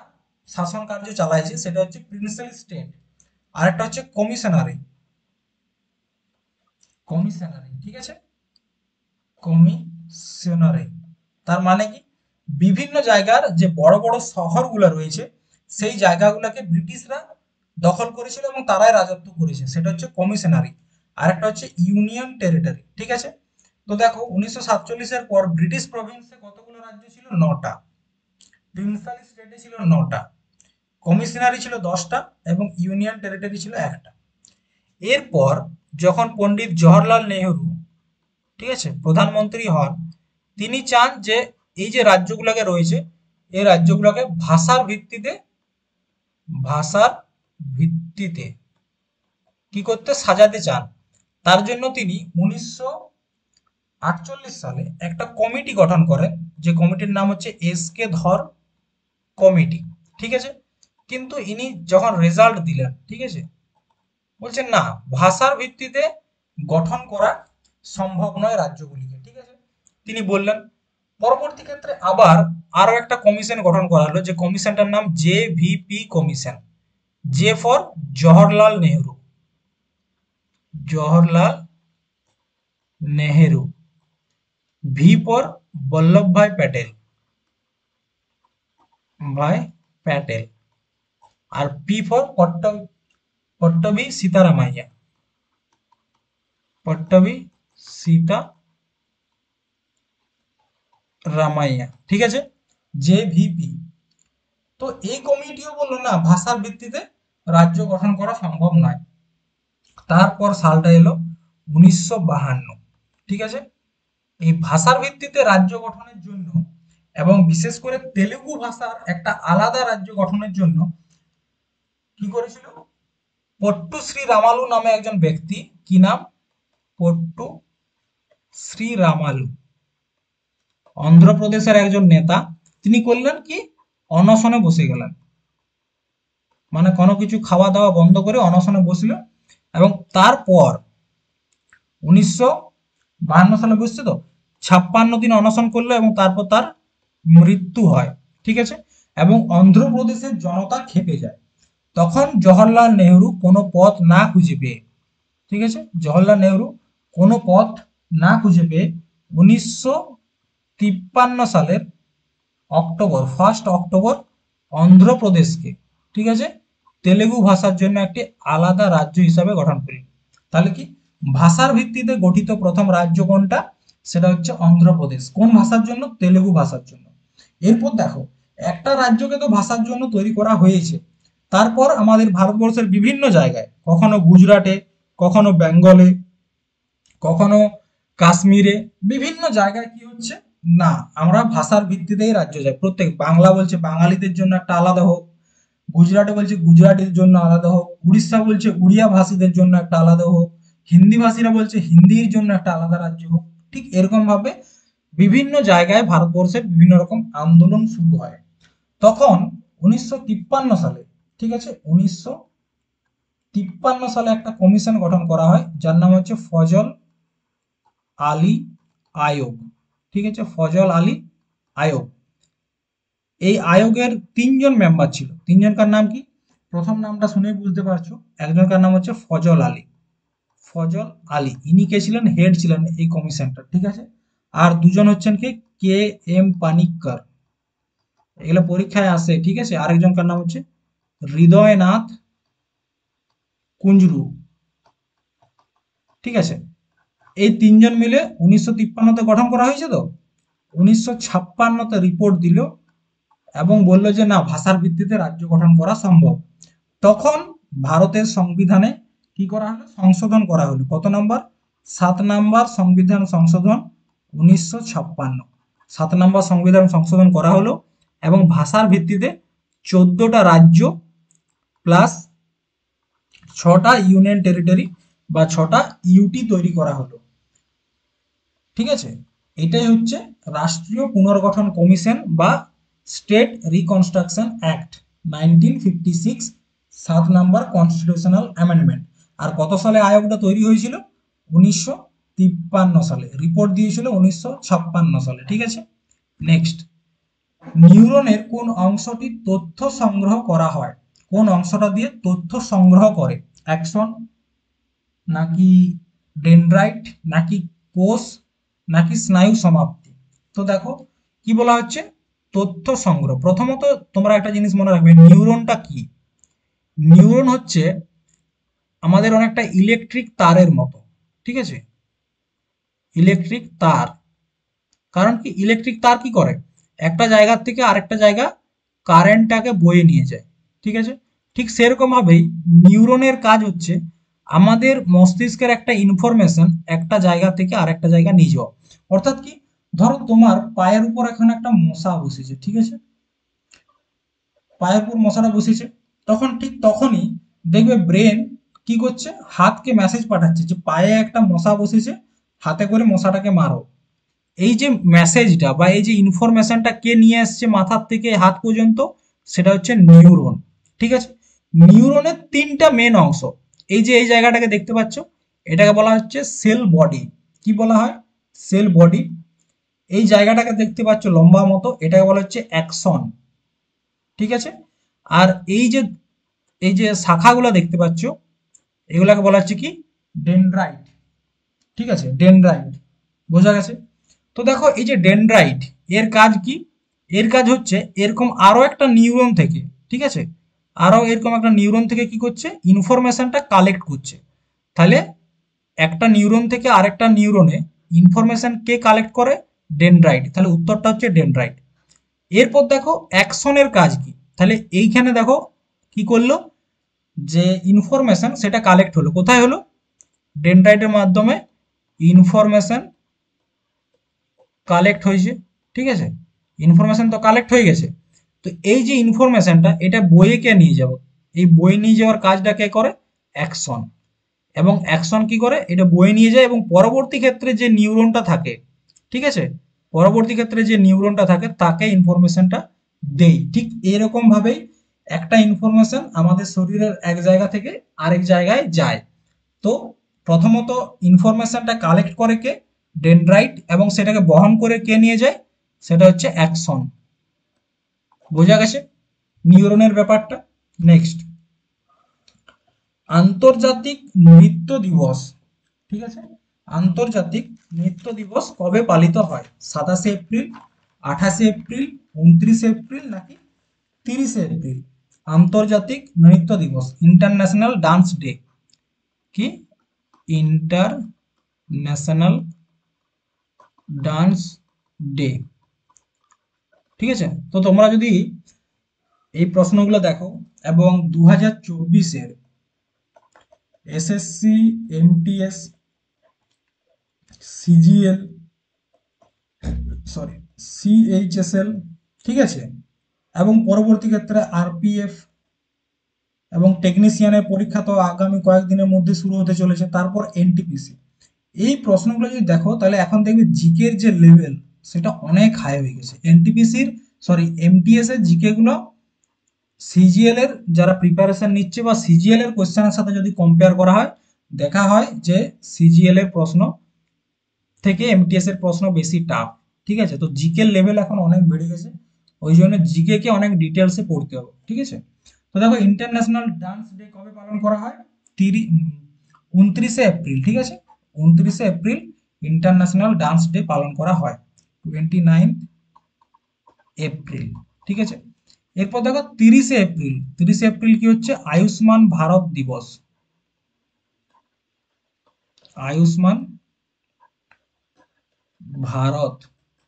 Speaker 1: শাসন কার্য চালাইছে, সেটা হচ্ছে প্রিন্সেলি স্টেট। আরেকটা হচ্ছে কমিশনারি। কমিশনারি, ঠিক আছে, কমিশনারি তার মানে কি, বিভিন্ন জায়গার যে বড় বড় শহরগুলো রয়েছে সেই জায়গাগুলোকে ব্রিটিশরা দখল করেছিল এবং তারাই রাজত্ব করেছে, সেটা হচ্ছে কমিশনারি। আর একটা হচ্ছে ইউনিয়ন টেরিটরি, ঠিক আছে। তো দেখো 1947-এর পর ব্রিটিশ প্রভিন্সে কতগুলো রাজ্য ছিল? 9টা। প্রিন্সিপাল স্টেটে ছিল 9টা, কমিশনারি ছিল 10টা এবং ইউনিয়ন টেরিটরি ছিল 1টা। এরপর যখন পণ্ডিত জওহরলাল নেহেরু, ঠিক আছে, প্রধানমন্ত্রী হন, তিনি চান যে এই যে রাজ্যগুলোকে রয়েছে এই রাজ্যগুলোকে ভাষার ভিত্তিতে কি করতে সাজাতে চান। তার জন্য তিনি 1948 সালে একটা কমিটি গঠন করেন, যে কমিটির নাম হচ্ছে এস.কে. ধর কমিটি, ঠিক আছে। কিন্তু ইনি যখন রেজাল্ট দিলেন, ঠিক আছে, বলছেন না, ভাষার ভিত্তিতে গঠন করা সম্ভব নয় রাজ্যগুলিকে, ঠিক আছে। তিনি বললেন, পরবর্তী ক্ষেত্রে আবার আরো একটা কমিশন গঠন করা হলো, যে কমিশনটার নাম JVP. Commission. J for Jawaharlal Nehru, Jawaharlal Nehru. V for Vallabh bhai Patel, bhai Patel. আর P for Pattabhi Sitaramayya, Pattabhi Sitaramayya, ঠিক আছে, জে.ভি.পি। তো এই কমিটিও বললো না, ভাষার ভিত্তিতে রাজ্য গঠন করা সম্ভব নয়। তারপর সালটা এলো 1952, ঠিক আছে। এই ভাষার ভিত্তিতে রাজ্য গঠনের জন্য এবং বিশেষ করে তেলুগু ভাষার একটা আলাদা রাজ্য গঠনের জন্য কি করেছিল? পট্টু শ্রী রামালু নামে একজন ব্যক্তি, কি নাম? পট্টু শ্রী রামালু, অন্ধ্রপ্রদেশের একজন নেতা। তিনি করলেন কি, অনশনে বসে গেলেন, মানে কোনো কিছু খাওয়া দাওয়া বন্ধ করে অনশনে বসল। এবং তারপর 1952 সালে, বুঝছো তো, 56 দিন অনশন করলো এবং তারপর তার মৃত্যু হয়, ঠিক আছে। এবং অন্ধ্রপ্রদেশের জনতা খেপে যায়। তখন জওহরলাল নেহেরু কোনো পথ না খুঁজে পেয়ে, ঠিক আছে, জওহরলাল নেহেরু কোনো পথ না খুঁজে পেয়ে 1953 সালের অক্টোবর অন্ধ্রপ্রদেশকে, ঠিক আছে, তেলেগু ভাষার জন্য একটি আলাদা রাজ্য হিসাবে গঠন করি। তাহলে কি, ভাষার ভিত্তিতে গঠিত প্রথম রাজ্য কোনটা? সেটা হচ্ছে অন্ধ্রপ্রদেশ। কোন ভাষার জন্য? তেলেগু ভাষার জন্য। এরপর দেখো, একটা রাজ্যকে তো ভাষার জন্য তৈরি করা হয়েছে, তারপর আমাদের ভারতবর্ষের বিভিন্ন জায়গায়, কখনো গুজরাটে, কখনো বেঙ্গলে, কখনো কাশ্মীরে, বিভিন্ন জায়গায় কি হচ্ছে না, আমরা ভাষার ভিত্তিতেই রাজ্য যাই। প্রত্যেক বাংলা বলছে বাঙালিদের জন্য একটা আলাদা হোক, গুজরাটে বলছে গুজরাটির জন্য আলাদা হোক, উড়িষ্যা বলছে উড়িয়া ভাষীদের জন্য একটা আলাদা হোক, হিন্দি ভাষীরা বলছে হিন্দির জন্য একটা আলাদা রাজ্য হোক। ঠিক এরকম ভাবে বিভিন্ন জায়গায় ভারতবর্ষের বিভিন্ন রকম আন্দোলন শুরু হয়। তখন 1953 সালে, ঠিক আছে, 1953 সালে একটা কমিশন গঠন করা হয়, যার নাম হচ্ছে ফজল আলী আয়োগ, ঠিক আছে, ফজল আলী আয়োগ। এই আয়োগের 3জন মেম্বার ছিল। 3জনকার নাম কি? প্রথম নামটা শুনেই বুঝতে পারছো, একজনকার নাম হচ্ছে ফজল আলী। ফজল আলী ইনি কে ছিলেন? হেড ছিলেন এই কমিশনটা, ঠিক আছে। আর দুজন হচ্ছেন কি, কে এম পানিক্কর, এগুলো পরীক্ষায় আসে, ঠিক আছে। আরেকজনকার নাম হচ্ছে হৃদয়নাথ কুঞ্জরু, ঠিক আছে। এই তিনজন মিলে 1953-তে গঠন করা হয়েছে। তো 1956-তে রিপোর্ট দিল এবং বলল যে না, ভাষার ভিত্তিতে রাজ্য গঠন করা সম্ভব। তখন ভারতের সংবিধানে কি করা হলো, সংশোধন করা হলো। কত নম্বর? 7 নম্বর সংবিধান সংশোধন 1956। 7 নম্বর সংবিধান সংশোধন করা হলো এবং ভাষার ভিত্তিতে 14টা রাজ্য প্লাস 6টা ইউনিয়ন টেরিটরি বা 6টা ইউটি তৈরি করা হলো, ঠিক আছে। এটাই হচ্ছে রাষ্ট্রীয় পুনর্গঠন কমিশন বা স্টেট রিকনস্ট্রাকশন অ্যাক্ট 1956, 7 নম্বর কনস্টিটিউশনাল অ্যামেন্ডমেন্ট। আর কত সালে আয়োগটা তৈরি হয়েছিল? 1953 সালে। রিপোর্ট দিয়েছিল 1956 সালে, ঠিক আছে। নেক্সট, নিউরনের কোন অংশটি তথ্য সংগ্রহ করা হয়? কোন অংশটা দিয়ে তথ্য সংগ্রহ করে? অ্যাকশন, নাকি ডেনড্রাইট, নাকি কোষ, নাকি স্নায়ু সমাপ্তি? তো দেখো কি বলা হচ্ছে, তথ্য সংগ্রহ। প্রথমত তোমরা একটা জিনিস মনে রাখবে, নিউরনটা কি? নিউরন হচ্ছে আমাদের অনেকটা ইলেকট্রিক তারের মতো, ঠিক আছে। ইলেকট্রিক তার, কারণ কি ইলেকট্রিক তার কি করে, একটা জায়গার থেকে আরেকটা জায়গা কারেন্টটাকে বয়ে নিয়ে যায়, ঠিক আছে। ঠিক সেরকম ভাবেই নিউরনের কাজ হচ্ছে আমাদের মস্তিষ্কের একটা ইনফরমেশন একটা জায়গা থেকে আরেকটা জায়গা নিয়ে যাওয়া। অর্থাৎ কি, ধরো তোমার পায়ের উপর এখন একটা মশা বসেছে, ঠিক আছে। পায়ের উপর মশাটা বসেছে, তখন ঠিক তখনই দেখবে ব্রেন কি করছে, হাতকে মেসেজ পাঠাচ্ছে যে পায়ে একটা মশা বসেছে, হাতে করে মশাটাকে মারো। এই যে মেসেজটা বা এই যে ইনফরমেশনটা কে নিয়ে আসছে মাথার থেকে হাত পর্যন্ত, সেটা হচ্ছে নিউরন, ঠিক আছে। নিউরনের 3টা মেন অংশ। এই যে এই জায়গাটাকে দেখতে পাচ্ছ, এটাকে বলা হচ্ছে সেল বডি। কি বলা হয়? Sell body. এই জায়গাটাকে দেখতে পাচ্ছ লম্বা মতো, এটাকে বলা হচ্ছে অ্যাক্সন, ঠিক আছে। আর এই যে শাখাগুলো দেখতে পাচ্ছ, এগুলাকে বলা হচ্ছে কি, ডেনড্রাইট, ঠিক আছে। ডেনড্রাইট, বোঝা গেছে। তো দেখো এই যে ডেনড্রাইট, এর কাজ কি? এর কাজ হচ্ছে এরকম আরো একটা নিউরন থেকে, ঠিক আছে, আরো এরকম একটা নিউরন থেকে কি করছে, ইনফরমেশনটা কালেক্ট করছে। তাহলে একটা নিউরন থেকে আরেকটা নিউরনে ইনফরমেশন কে কালেক্ট করে? ডেনড্রাইট। তাহলে উত্তরটা হচ্ছে ডেনড্রাইট। এরপর দেখো অ্যাকশনের কাজ কি, তাহলে এইখানে দেখো কি করলো, যে ইনফরমেশন সেটা কালেক্ট হলো, কোথায় হলো? ডেনড্রাইটের মাধ্যমে ইনফরমেশন কালেক্ট হয়েছে, ঠিক আছে। ইনফরমেশন তো কালেক্ট হয়ে গেছে। তো এই যে ইনফরমেশনটা, এটা বইয়ে কে নিয়ে যাব? এই বই নিয়ে যাওয়ার কাজটা কে করে? অ্যাকশন। এবং অ্যাকশন কি করে, এটা বয়ে নিয়ে যায় এবং পরবর্তী ক্ষেত্রে যে নিউরনটা থাকে, ঠিক আছে, পরবর্তী ক্ষেত্রে যে নিউরনটা থাকে তাকে ইনফরমেশনটা দেই। ঠিক এরকম ভাবেই একটা ইনফরমেশন আমাদের শরীরের এক জায়গা থেকে আরেক জায়গায় যায়। তো প্রথমত ইনফরমেশনটা কালেক্ট করে কে? ডেনড্রাইট। এবং সেটাকে বহন করে কে নিয়ে যায়? সেটা হচ্ছে অ্যাকশন। বোঝা গেছে নিউরনের ব্যাপারটা। নেক্সট, আন্তর্জাতিক নৃত্য দিবস, ঠিক আছে। আন্তর্জাতিক নৃত্য দিবস কবে পালিত হয়? 27 এপ্রিল, 28 এপ্রিল, 29 এপ্রিল, নাকি 30 এপ্রিল? আন্তর্জাতিক নৃত্য দিবস, ইন্টারন্যাশনাল ডান্স ডে। কি? ইন্টারন্যাশনাল ডান্স ডে, ঠিক আছে। তো তোমরা যদি এই প্রশ্নগুলো দেখো এবং 2024-এর SSC, MTS, CGL, sorry CHSL, ঠিক আছে, এবং পরবর্তী ক্ষেত্রে আরপিএফ এবং টেকনিশিয়ানের পরীক্ষা তো আগামী কয়েকদিনের মধ্যে শুরু হতে চলেছে, তারপর এনটিপিসি। এই প্রশ্নগুলো যদি দেখো তাহলে এখন দেখবে জিকের যে লেভেল সেটা অনেক হাই হয়ে গেছে। এনটিপিসির, সরি এমটিএস এর জিকে গুলো সিজিএল এর যারা প্রিপারেশন নিচ্ছে বা সিজিএল এর কোশ্চেনের সাথে যদি কম্পেয়ার করা হয়, দেখা হয় যে সিজিএল এর প্রশ্ন থেকে এমটিএস এর প্রশ্ন বেশি টাফ, ঠিক আছে। তো জিকে লেভেল এখন অনেক বেড়ে গেছে, ওই জন্য জিকে কে অনেক ডিটেলসে পড়তে হবে, ঠিক আছে। তো দেখো ইন্টারন্যাশনাল ডান্স ডে কবে পালন করা হয়? 29 এপ্রিল, ঠিক আছে। 29 এপ্রিল ইন্টারন্যাশনাল ডান্স ডে পালন করা হয়। 29 এপ্রিল। ঠিক আছে, এরপর দেখো 30 এপ্রিল। 30 এপ্রিল কি হচ্ছে? আয়ুষ্মান ভারত দিবস। আয়ুষ্মান ভারত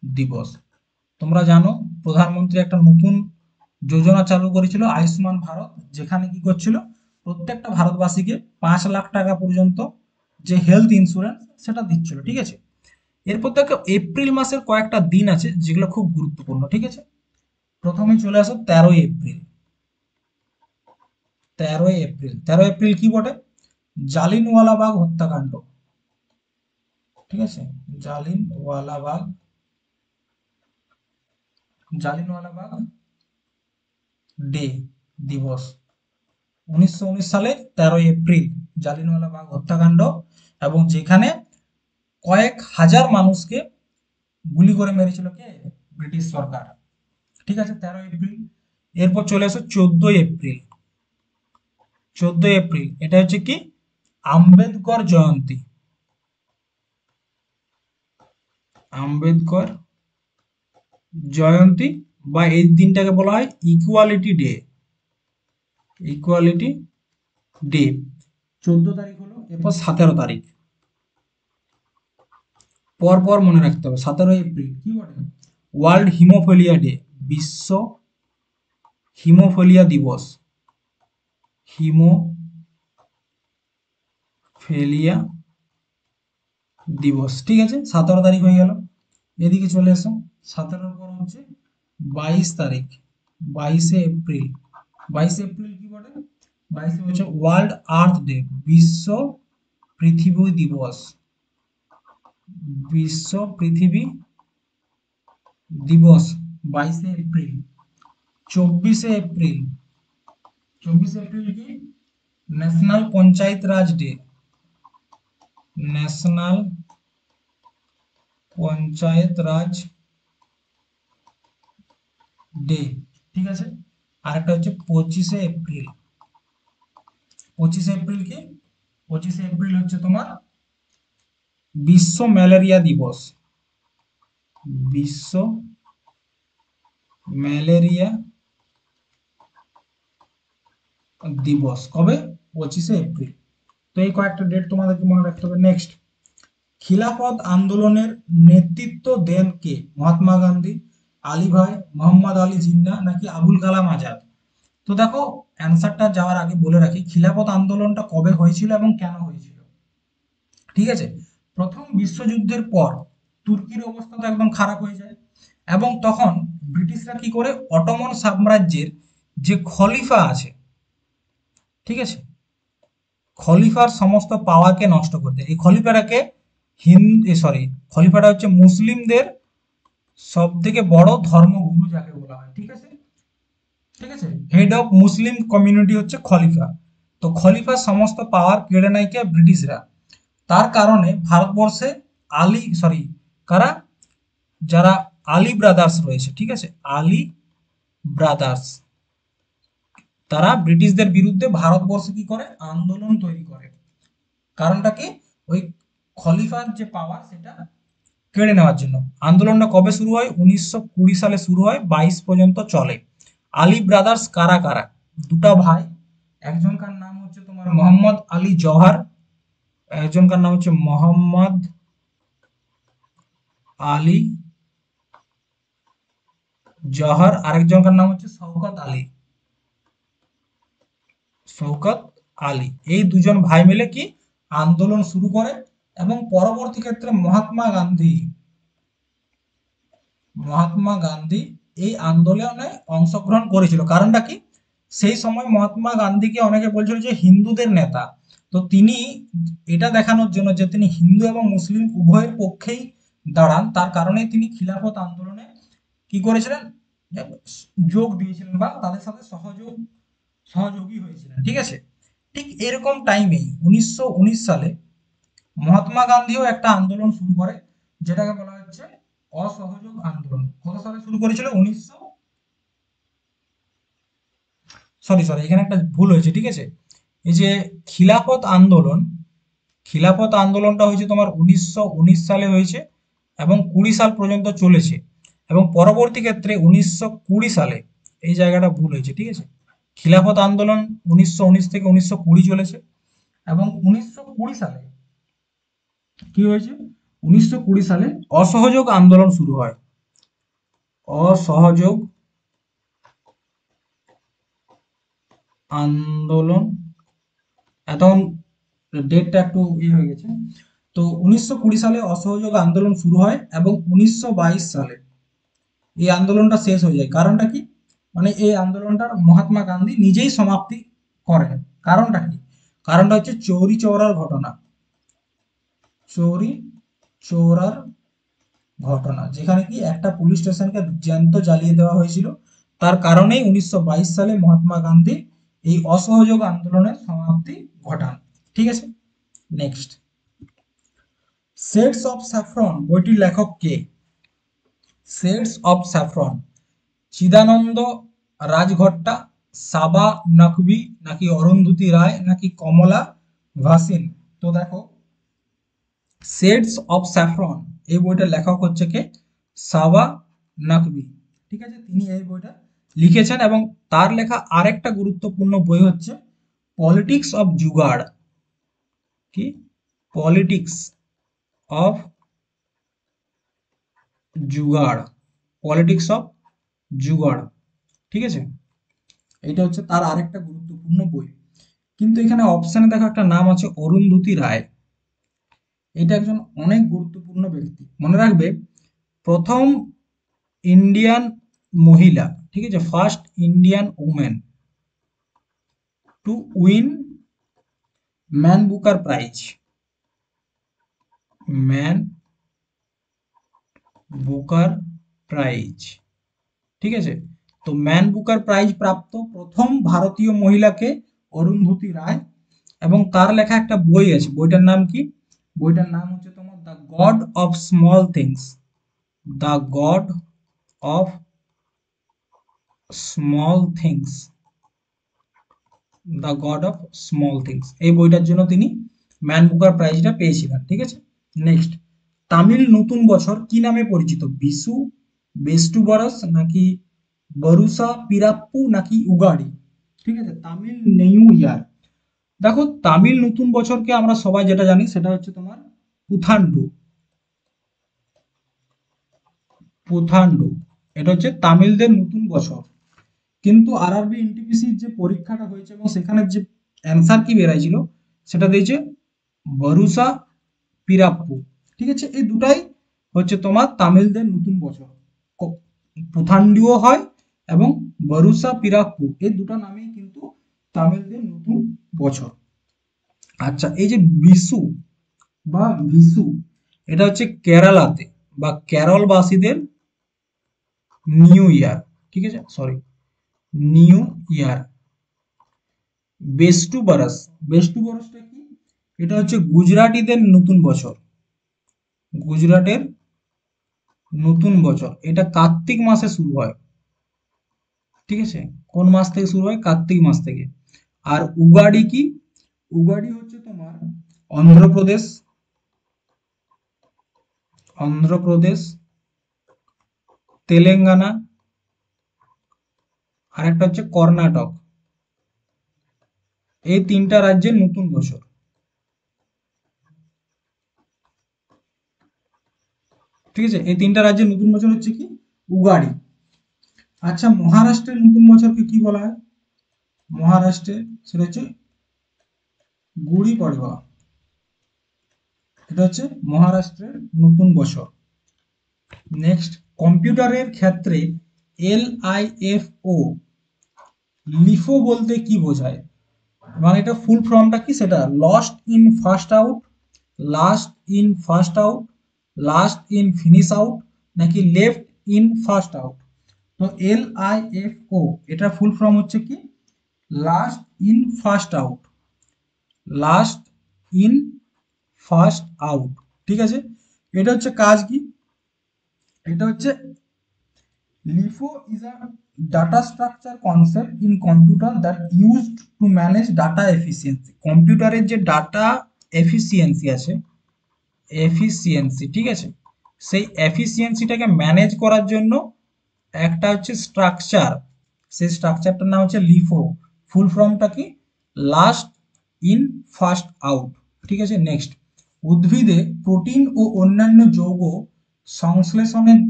Speaker 1: দিবস। তোমরা জানো প্রধানমন্ত্রী একটা নতুন যোজনা চালু করেছিল আয়ুষ্মান ভারত, যেখানে কি করছিল, প্রত্যেকটা ভারতবাসীকে 5 লাখ টাকা পর্যন্ত যে হেলথ ইন্স্যুরেন্স সেটা দিচ্ছিল। ঠিক আছে, এরপর দেখো এপ্রিল মাসের কয়েকটা দিন আছে যেগুলো খুব গুরুত্বপূর্ণ। ঠিক আছে, প্রথমে চলে আসো 13 এপ্রিল। 13 এপ্রিল, 13 এপ্রিল কি বটে? জালিনওয়ালাবাগ হত্যাকাণ্ড। ঠিক আছে, জালিনওয়ালাবাগ, জালিনওয়ালাবাগ ডে, দিবস। 1919 সালের 13 এপ্রিল জালিনওয়ালাবাগ হত্যাকাণ্ড, এবং যেখানে কয়েক হাজার মানুষকে গুলি করে মেরেছিল কে? ব্রিটিশ সরকার। ঠিক আছে, 13 এপ্রিল। এরপর চলে আসো 14 এপ্রিল। 14 এপ্রিল এটা হচ্ছে কি? আম্বেদকর জয়ন্তী। আম্বেদকর জয়ন্তী, বা এই দিনটাকে বলা হয় ইকুয়ালিটি ডে। ইকুয়ালিটি ডে 14 তারিখ হলো। এরপর 17 তারিখ, পর পর মনে রাখতে হবে। 17 এপ্রিল কি বলে? ওয়ার্ল্ড হিমোফিলিয়া ডে, বিশ্ব হিমোফিলিয়া দিবস। হিমোফিলিয়া দিবস। ঠিক আছে, 17 তারিখ হয়ে গেল। এদিকে চলে এসো, 17-র পর হচ্ছে 22 তারিখ, 22 এপ্রিল। 22 এপ্রিল কি বলে? 22 হচ্ছে ওয়ার্ল্ড আর্থ ডে, বিশ্ব পৃথিবী দিবস। বিশ্ব পৃথিবী দিবস 22 এপ্রিল। 24 এপ্রিল, 24 এপ্রিল কি? ন্যাশনাল পঞ্চায়েত রাজ ডে। ন্যাশনাল পঞ্চায়েত রাজ ডে। ঠিক আছে, আরেকটা হচ্ছে 25 এপ্রিল। 25 এপ্রিল কি? 25 এপ্রিল হচ্ছে তোমার বিশ্ব ম্যালেরিয়া দিবস। বিশ্ব ম্যালেরিয়া দিবস কবে? 25 এপ্রিল। তো এই কয়েকটা ডেট তোমাদেরকে মনে রাখতে হবে। নেক্সট, খিলাফত আন্দোলনের নেতৃত্ব দেন কে? মহাত্মা গান্ধী, আলী ভাই, মোহাম্মদ আলী জিন্না, নাকি আবুল কালাম আজাদ? তো দেখো, অ্যান্সারটা যাওয়ার আগে বলে রাখি খিলাফত আন্দোলনটা কবে হয়েছিল এবং কেন হয়েছিল। ঠিক আছে, প্রথম বিশ্বযুদ্ধের পর তুর্কির অবস্থা তো একদম খারাপ হয়ে যায়, এবং তখন ব্রিটিশরা কি করে অটোমন সাম্রাজ্যের যে খলিফা আছে, ঠিক আছে, খলিফার সমস্ত পাওয়ারকে নষ্ট করে দেয়। এই খলিফাটাকে খলিফাটা হচ্ছে মুসলিমদের সব থেকে বড় ধর্মগুরু যাকে বলা হয়। ঠিক আছে, ঠিক আছে, হেড অফ মুসলিম কমিউনিটি হচ্ছে খলিফা। তো খলিফার সমস্ত পাওয়ার কেড়ে নেয় কে? ব্রিটিশরা। তার কারণে ভারতবর্ষে কারা? যারা আলী ব্রাদার্স রয়েছে, ঠিক আছে, আলী ব্রাদার্স, তারা ব্রিটিশদের বিরুদ্ধে ভারতবর্ষে কি করে? আন্দোলন তৈরি করে। কারণটা কি? ওই খলিফার যে পাওয়ার সেটা কেড়ে নেওয়ার জন্য। আন্দোলনটা কবে শুরু হয়? 1920 সালে শুরু হয়, 22 পর্যন্ত চলে। আলী ব্রাদার্স কারা কারা? দুটা ভাই, একজনকার নাম হচ্ছে তোমার মোহাম্মদ আলী জওহার, একজনকার নাম হচ্ছে মোহাম্মদ আলী জওহার, আরেকজনকার নাম হচ্ছে শওকত আলী। শওকত আলী, এই দুজন ভাই মিলে কি আন্দোলন শুরু করে, এবং পরবর্তী ক্ষেত্রে মহাত্মা গান্ধী এই আন্দোলনে অংশগ্রহণ করেছিল। কারণটা কি? সেই সময় মহাত্মা গান্ধীকে অনেকে বলছিল যে হিন্দুদের নেতা। তো তিনি এটা দেখানোর জন্য যে তিনি হিন্দু এবং মুসলিম উভয়ের পক্ষেই দাঁড়ান, তার কারণে তিনি খিলাফত আন্দোলনে কি করেছিলেন? যোগ দিয়েছিলেন, বা তাদের সাথে সহযোগী হয়েছিলেন। ঠিক আছে, ঠিক এরকম টাইমেই 1919 সালে মহাত্মা গান্ধীও একটা আন্দোলন শুরু করে, যেটাকে বলা হচ্ছে অসহযোগ আন্দোলন। কত সালে শুরু করেছিল? এখানে একটা ভুল হয়েছে। ঠিক আছে, এই যে খিলাফত আন্দোলনটা হয়েছে তোমার 1919 সালে হয়েছে, এবং 20 সাল পর্যন্ত চলেছে, এবং পরবর্তী ক্ষেত্রে 1920 সালে, এই জায়গাটা ভুল হয়েছে, ঠিক আছে, খিলাফত আন্দোলন 1919 থেকে 1920 চলেছে, এবং 1920 সালে কি হয়েছে, 1920 সালে অসহযোগ আন্দোলন শুরু হয়। অসহযোগ আন্দোলন, এখন ডেটটা একটু হয়ে গেছে। তো 1920 সালে অসহযোগ আন্দোলন শুরু হয় এবং 1922 সালে এই আন্দোলনটা শেষ হয়ে যায়। কারণটা কি, মানে এই আন্দোলনটা মহাত্মা গান্ধী নিজেই সমাপ্তি করেন। কারণটা কি, কারণটা হচ্ছে চৌরি চৌরার ঘটনা। চৌরি চৌরার ঘটনা, যেখানে কি একটা পুলিশ স্টেশনকে জ্যান্ত জ্বালিয়ে দেওয়া হয়েছিল। তার কারণেই 1922 সালে মহাত্মা গান্ধী এই অসহযোগ আন্দোলনের সমাপ্তি ঘটান। ঠিক আছে, নেক্সট, শেডস অফ স্যাফরন বইটির লেখক কে? শেডস অফ স্যাফরন, চিদানন্দ রাজঘট্টা, সাবা নকভি, নাকি অরুন্ধতী রায়, নাকি কমলা ভাসিন? তো দেখো, শেডস অফ স্যাফরন এই বইটার লেখক হচ্ছে কে? সাবা নকভি। ঠিক আছে, তিনি এই বইটা লিখেছেন, এবং তার লেখা আরেকটা গুরুত্বপূর্ণ বই হচ্ছে পলিটিক্স অফ জুগাড়। কি? পলিটিক্স অফ জুগাড়, পলিটিক্স অফ জুগাড়। ঠিক আছে, এটা হচ্ছে তার আরেকটা গুরুত্বপূর্ণ বই। কিন্তু এখানে অপশনে দেখো একটা নাম আছে অরুন্ধতী রায়। এটা একজন অনেক গুরুত্বপূর্ণ ব্যক্তি, মনে রাখবে, প্রথম ইন্ডিয়ান মহিলা, ঠিক আছে, first Indian women to win man Booker prize. Man Booker prize, ঠিক আছে, তো ম্যান বুকার প্রাইজ প্রাপ্ত প্রথম ভারতীয় মহিলাকে অরুন্ধতী রায়, এবং তার লেখা একটা বই আছে, বইটার নাম কি? বইটার নাম হচ্ছে তোমার the god of small things. The god of small things, the god of small things, এই বইটার জন্য তিনি ম্যান বুকার প্রাইজটা পেয়েছিলেন। ঠিক আছে, নেক্সট, তামিল নতুন বছর কি নামে পরিচিত? বিশু, বেস্টু বরস, নাকি বরুসা পিরাপ্পু, নাকি উগাড়ি? ঠিক আছে, তামিল নিউ ইয়ার। দেখো, তামিল নতুন বছরকে আমরা সবাই যেটা জানি সেটা হচ্ছে তোমার পুথান্ডু। পুথান্ডু, এটা হচ্ছে তামিলদের নতুন বছর। কিন্তু আরআরবি এনটিপিসির যে পরীক্ষাটা হয়েছে এবং সেখানে যে অ্যান্সার কি বেরাইছিল সেটা দিয়েছে বরুসা পিরাপ্পু। ঠিক আছে, এই দুটাই হচ্ছে তোমার তামিলদের নতুন বছর। পুথান্ডুও হয় এবং বরুসা পিরাপ্পু, এই দুটো নামেই কিন্তু তামিলদের নতুন বছর। আচ্ছা, এই যে বিশু বা বিশু, এটা হচ্ছে কেরালাতে বা কেরলবাসীদের নিউ ইয়ার। ঠিক আছে, সরি, নিউ ইয়ার। বেস্টু বরস, বেস্টু বরসটা কি? এটা হচ্ছে গুজরাটিদের নতুন বছর। গুজরাটের নতুন বছর, এটা কার্তিক মাসে শুরু হয়। ঠিক আছে, কোন মাস থেকে শুরু হয়? কার্তিক মাস থেকে। আর উগাড়ি কি? উগাড়ি হচ্ছে তোমার অন্ধ্রপ্রদেশ, অন্ধ্রপ্রদেশ, তেলেঙ্গানা, আর একটা হচ্ছে কর্ণাটক, এই তিনটা রাজ্যের নতুন বছর। ঠিক আছে, এই তিনটা রাজ্যের নতুন বছর হচ্ছে কি? উগাড়ি। আচ্ছা, মহারাষ্ট্রের নতুন বছরকে কি বলা হয়? মহারাষ্ট্রের সেটা হচ্ছে গুড়ি পড়বা। এটা হচ্ছে মহারাষ্ট্রের নতুন বছর। নেক্সট, কম্পিউটারের ক্ষেত্রে LIFO, লিফো বলতে কি বোঝায়? মানে এটা ফুল ফর্মটা কি সেটা? Lost in first out, last in first out, last in finish out, নাকি লেফট ইন ফার্স্ট আউট? তো LIFO এটা ফুল ফর্ম হচ্ছে কি? Last in first out, last in first out. ঠিক আছে, এটা হচ্ছে কাজ কি? এটা হচ্ছে LIFO is a data structure concept in computer that used to manage data efficiency. কম্পিউটারের যে ডাটা এফিসিয়েন্সি আছে, এফিসিয়েন্সি, ঠিক আছে, সেই এফিসিয়েন্সিটাকে ম্যানেজ করার জন্য একটা হচ্ছে স্ট্রাকচার, সেই স্ট্রাকচারটার নাম হচ্ছে লিফো। ফুল ফর্মটা কি? Last in first out. ঠিক আছে, নেক্সট, উদ্ভিদে প্রোটিন ও অন্যান্য যৌগ সংশ্লেষণের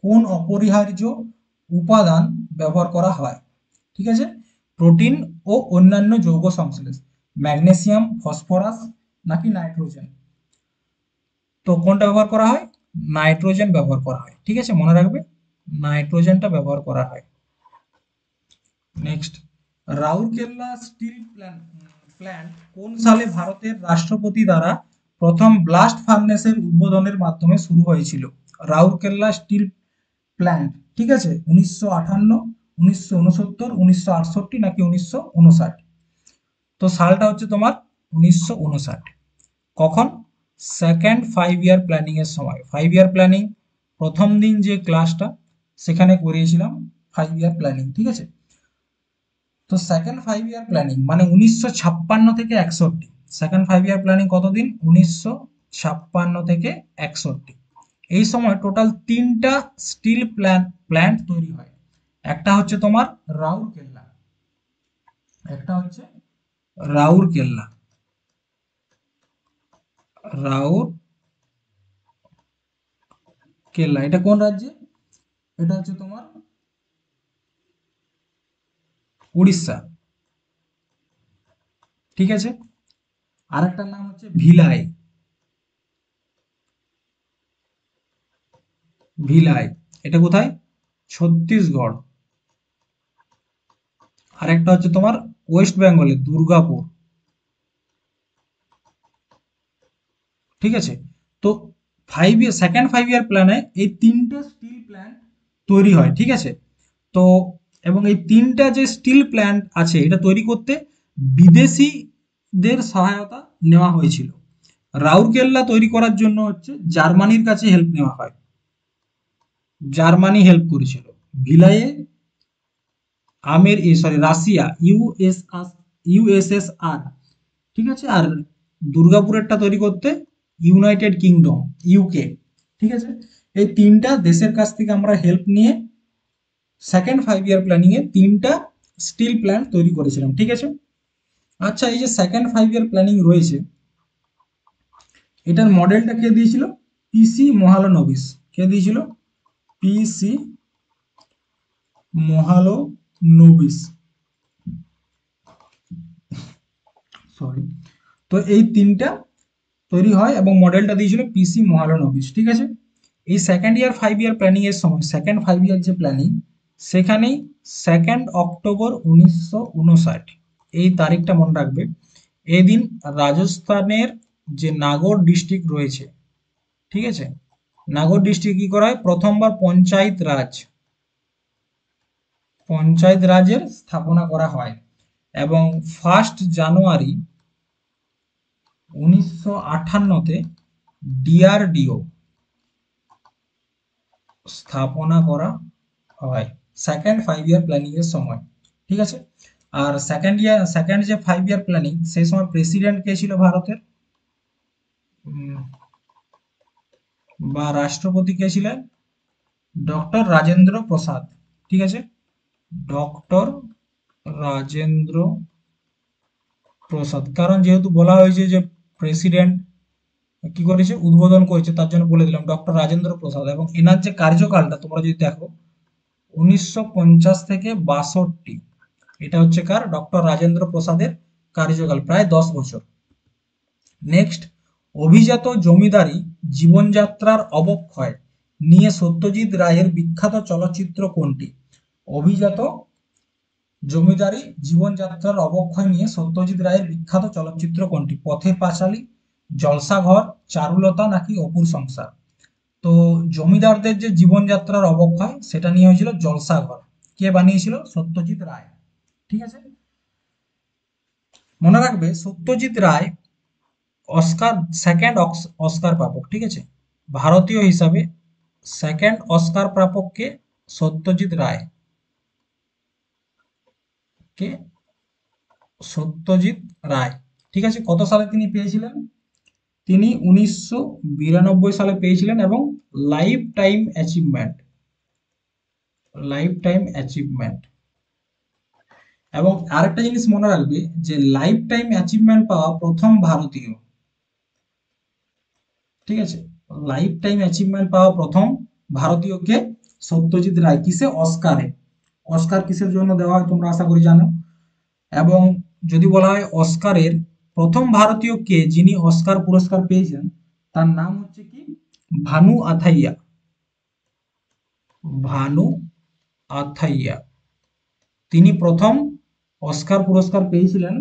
Speaker 1: কোন অপরিহার্য উপাদান ব্যবহার করা হয়? ঠিক আছে, প্রোটিন ও অন্যান্য যৌগ সংশ্লেষ, ম্যাগনেসিয়াম, ফসফরাস নাকি নাইট্রোজেন? তো কোনটা ব্যবহার করা হয়? নাইট্রোজেন ব্যবহার করা হয়। ঠিক আছে, মনে রাখবে নাইট্রোজেনটা ব্যবহার করা হয়। নেক্সট, রাউরকেল্লা স্টিল প্ল্যান্ট কোন সালে ভারতের রাষ্ট্রপতি দ্বারা প্রথম ব্লাস্ট ফার্নেসের উদ্বোধনের মাধ্যমে শুরু হয়েছিল? রাউরকেল্লা স্টিল প্ল্যান্ট, ঠিক আছে, 1958, 1969, 1968 নাকি 1959? তো সালটা হচ্ছে তোমার 1959। কখন? সেকেন্ড 5 ইয়ার প্ল্যানিং এর সময়। 5 ইয়ার প্ল্যানিং প্রথম দিন যে ক্লাসটা সেখানে করিয়েছিলাম 5 ইয়ার প্ল্যানিং। ঠিক আছে, তো সেকেন্ড 5 ইয়ার প্ল্যানিং মানে 1956 থেকে 61। সেকেন্ড 5 ইয়ার প্ল্যানিং কতদিন? 1956 থেকে 61। এই সময় টোটাল তিনটা স্টিল প্ল্যান্ট তৈরি হয়। একটা হচ্ছে তোমার রাউরকেল্লা, একটা হচ্ছে রাউরকেল্লা, রাউরকেল্লা, এটা কোন রাজ্যে? এটা হচ্ছে তোমার উড়িষ্যা। ঠিক আছে, আরেকটার নাম হচ্ছে ভিলাই। ভিলাই, এটা কোথায়? ছত্তিশগড়। আরেকটা হচ্ছে তোমার ওয়েস্ট বেঙ্গলের দুর্গাপুর। ঠিক আছে, তো সেকেন্ড 5 ইয়ার প্ল্যানে এই তিনটে স্টিল প্ল্যান্ট তৈরি হয়। ঠিক আছে, তো এবং এই তিনটা যে স্টিল প্ল্যান্ট আছে এটা তৈরি করতে বিদেশিদের সহায়তা নেওয়া হয়েছিল। রাউরকেল্লা তৈরি করার জন্য হচ্ছে জার্মানির কাছে হেল্প নেওয়া হয়, জার্মানি হেল্প করেছিল। ভিলায়ে রাশিয়া, ইউএসএসআর। ঠিক আছে, আর দুর্গাপুরেরটা তৈরি করতে ইউনাইটেড কিংডম, ইউকে। ঠিক আছে, এই তিনটা দেশের কাছ থেকে আমরা হেল্প নিয়ে সেকেন্ড 5 ইয়ার প্ল্যানিং এ তিনটা স্টিল প্ল্যান্ট তৈরি করেছিলাম। ঠিক আছে, আচ্ছা, এই যে সেকেন্ড 5 ইয়ার প্ল্যানিং রয়েছে, এটার মডেলটা কে দিয়েছিল? পিসি মহালনোবিস। কে দিয়েছিল? পিসি মহালনোবিস, সরি। তো এই তিনটা তৈরি হয় এবং মডেলটা দিয়েছিল পিসি মহালনোবিস। ঠিক আছে, এই সেকেন্ড ইয়ার 5 ইয়ার প্ল্যানিং এর সময় সেকেন্ড 5 ইয়ার যে প্ল্যানিং, সেখানেই 2 অক্টোবর 1959, এই তারিখটা মনে রাখবে। এই দিন রাজস্থানের যে নাগর ডিস্ট্রিক্ট রয়েছে, ঠিক আছে, নাগর ডিস্ট্রিক্ট কি করা হয়? প্রথমবার পঞ্চায়েত রাজের স্থাপনা করা হয় এবং 1 জানুয়ারি 1958-তে ডিআরডিও স্থাপনা করা হয় সেকেন্ড 5 ইয়ার প্ল্যানিং এর সময়। ঠিক আছে, আর সেকেন্ড যে 5 ইয়ার প্ল্যানিং, সেই সময় প্রেসিডেন্ট কে ছিল ভারতের? উম, বা রাষ্ট্রপতি কে ছিলেন? ডক্টর রাজেন্দ্র প্রসাদ। ঠিক আছে, ডক্টর রাজেন্দ্র প্রসাদ, কারণ যেহেতু বলা হয়েছে যে প্রেসিডেন্ট কি করেছে, উদ্বোধন করেছে, তার জন্য বলে দিলাম ডক্টর রাজেন্দ্র প্রসাদ। এবং এনার যে কার্যকালটা তোমরা যদি দেখো, 1950 থেকে 62, এটা হচ্ছে কার? ডক্টর রাজেন্দ্র প্রসাদের কার্যকাল, প্রায় 10 বছর। নেক্সট, অভিজাত জমিদারি জীবনযাত্রার অবক্ষয় নিয়ে সত্যজিৎ রায়ের বিখ্যাত চলচ্চিত্র কোনটি? অভিজাত জমিদারি জীবনযাত্রার অবক্ষয় নিয়ে সত্যজিৎ রায়ের বিখ্যাত চলচ্চিত্র কোনটি? পথের পাঁচালী, জলসাঘর, চারুলতা নাকি অপুর সংসার? তো জমিদারদের যে জীবনযাত্রার অবক্ষয় সেটা নিয়ে হয়েছিল জলসাঘর। কে বানিয়েছিল? সত্যজিৎ রায়। ঠিক আছে, মনে রাখবে Satyajit Ray Oscar second Oscar প্রাপক। ঠিক আছে, ভারতীয় হিসাবে সেকেন্ড অস্কার প্রাপককে সত্যজিৎ রায়, কে? সত্যজিৎ রায়। ঠিক আছে, কত সালে তিনি পেয়েছিলেন? তিনি 1992 সালে পেয়েছিলেন এবং লাইফ টাইম অ্যাচিভমেন্ট। এবং আরেকটা জিনিস মনে রাখবে যে লাইফ টাইম অ্যাচিভমেন্ট পাওয়া প্রথম ভারতীয়, ঠিক আছে, লাইফ টাইম অ্যাচিভমেন্ট পাওয়া প্রথম ভারতীয়কে সত্যজিৎ রায়। কিসে? অস্কারে। অস্কার কিসের জন্য দেওয়া হয় তোমরা আশা করি জানো। এবং যদি বলা হয় অস্কারের প্রথম ভারতীয় কে যিনি অস্কার পুরস্কার পেয়েছেন, তার নাম হচ্ছে কি? ভানু আথাইয়া। ভানু আথাইয়া তিনি প্রথম অস্কার পুরস্কার পেয়েছিলেন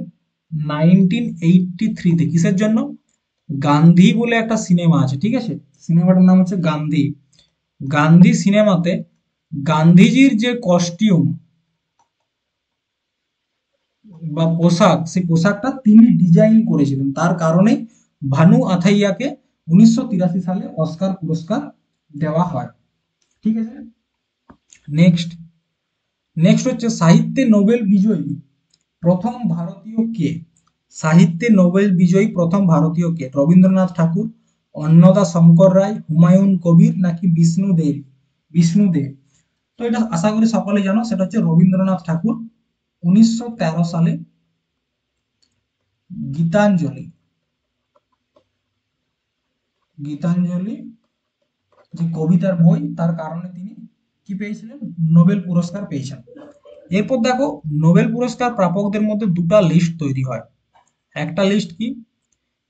Speaker 1: 1983-তে। কিসের জন্য? গান্ধী বলে একটা সিনেমা আছে, ঠিক আছে, সিনেমাটার নাম হচ্ছে গান্ধী। গান্ধী সিনেমাতে গান্ধীজির যে কস্টিউম বা পোশাক, সেই পোশাকটা তিনি ডিজাইন করেছিলেন। তার কারণেই ভানু আথাইয়াকে 1983 সালে অস্কার পুরস্কার দেওয়া হয়। ঠিক আছে, নেক্সট নেক্সট হচ্ছে সাহিত্যে নোবেল বিজয়ী প্রথম ভারতীয় কে? সাহিত্যে নোবেল বিজয়ী প্রথম ভারতীয় কে? রবীন্দ্রনাথ ঠাকুর, অন্নদা শঙ্কর রায়, হুমায়ুন কবির নাকি বিষ্ণুদেব? তো এটা আশা করি সকলে জানো, সেটা হচ্ছে রবীন্দ্রনাথ ঠাকুর। 1913 সালে গীতাঞ্জলি গীতাঞ্জলি যে কবিতার বই, তার কারণে তিনি কি পেয়েছিলেন? নোবেল পুরস্কার পেয়েছেন। এরপর দেখো নোবেল পুরস্কার প্রাপকদের মধ্যে দুটা লিস্ট তৈরি হয়। একটা লিস্ট কি?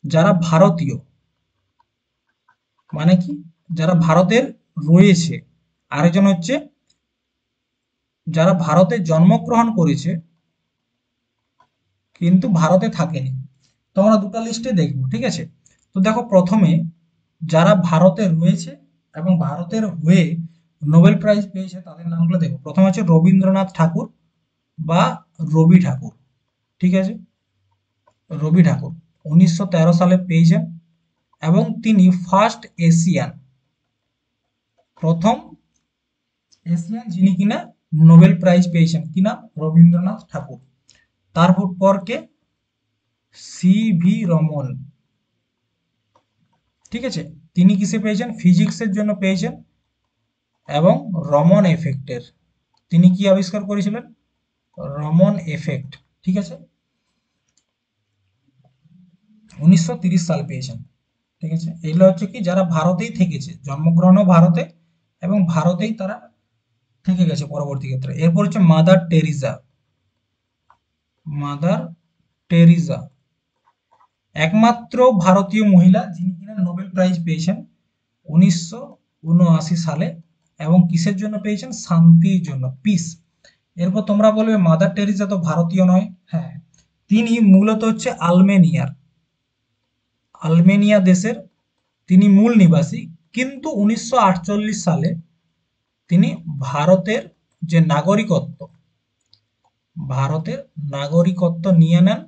Speaker 1: যারা ভারতীয়, মানে কি? যারা ভারতের রয়েছে। আরেকজন হচ্ছে যারা ভারতে জন্মগ্রহণ করেছে কিন্তু ভারতে থাকেনি। তো আমরা দুটো লিস্টে দেখব, ঠিক আছে। তো দেখো প্রথমে যারা ভারতে রয়েছে এবং ভারতের হয়ে নোবেল প্রাইজ পেয়েছে তাদের নামগুলো দেখো। প্রথম হচ্ছে রবীন্দ্রনাথ ঠাকুর বা রবি ঠাকুর, ঠিক আছে, রবি ঠাকুর 1913 সালে পেয়েছেন এবং তিনি প্রথম এশিয়ান যিনি কিনা নোবেল প্রাইজ পেয়েছেন, কিনা রবীন্দ্রনাথ ঠাকুর। তারপর কে? CV রমন, ঠিক আছে, তিনি কিসে পেয়েছেন? ফিজিক্সের জন্য পেয়েছেন এবং রমন এফেক্টের। তিনি কি আবিষ্কার করেছিলেন? রমন এফেক্ট, ঠিক আছে, 1930 সালে পেয়েছেন। ঠিক আছে, এগুলো হচ্ছে কি যারা ভারতেই থেকেছে, জন্মগ্রহণও ভারতে এবং ভারতেই তারা থেকে গেছে পরবর্তী ক্ষেত্রে। এরপর হচ্ছে মাদার টেরিজা একমাত্র ভারতীয় মহিলা যিনি কিনা নোবেল প্রাইজ পেয়েছেন 1979 সালে। এবং কিসের জন্য পেয়েছেন? শান্তির জন্য, পিস। এরপর তোমরা বলবে মাদার টেরিজা তো ভারতীয় নয়। হ্যাঁ, তিনি মূলত হচ্ছে আলমেনিয়া দেশের তিনি মূল নিবাসী, কিন্তু 1948 সালে তিনি ভারতের যে নাগরিকত্ব নিয়ে নেন।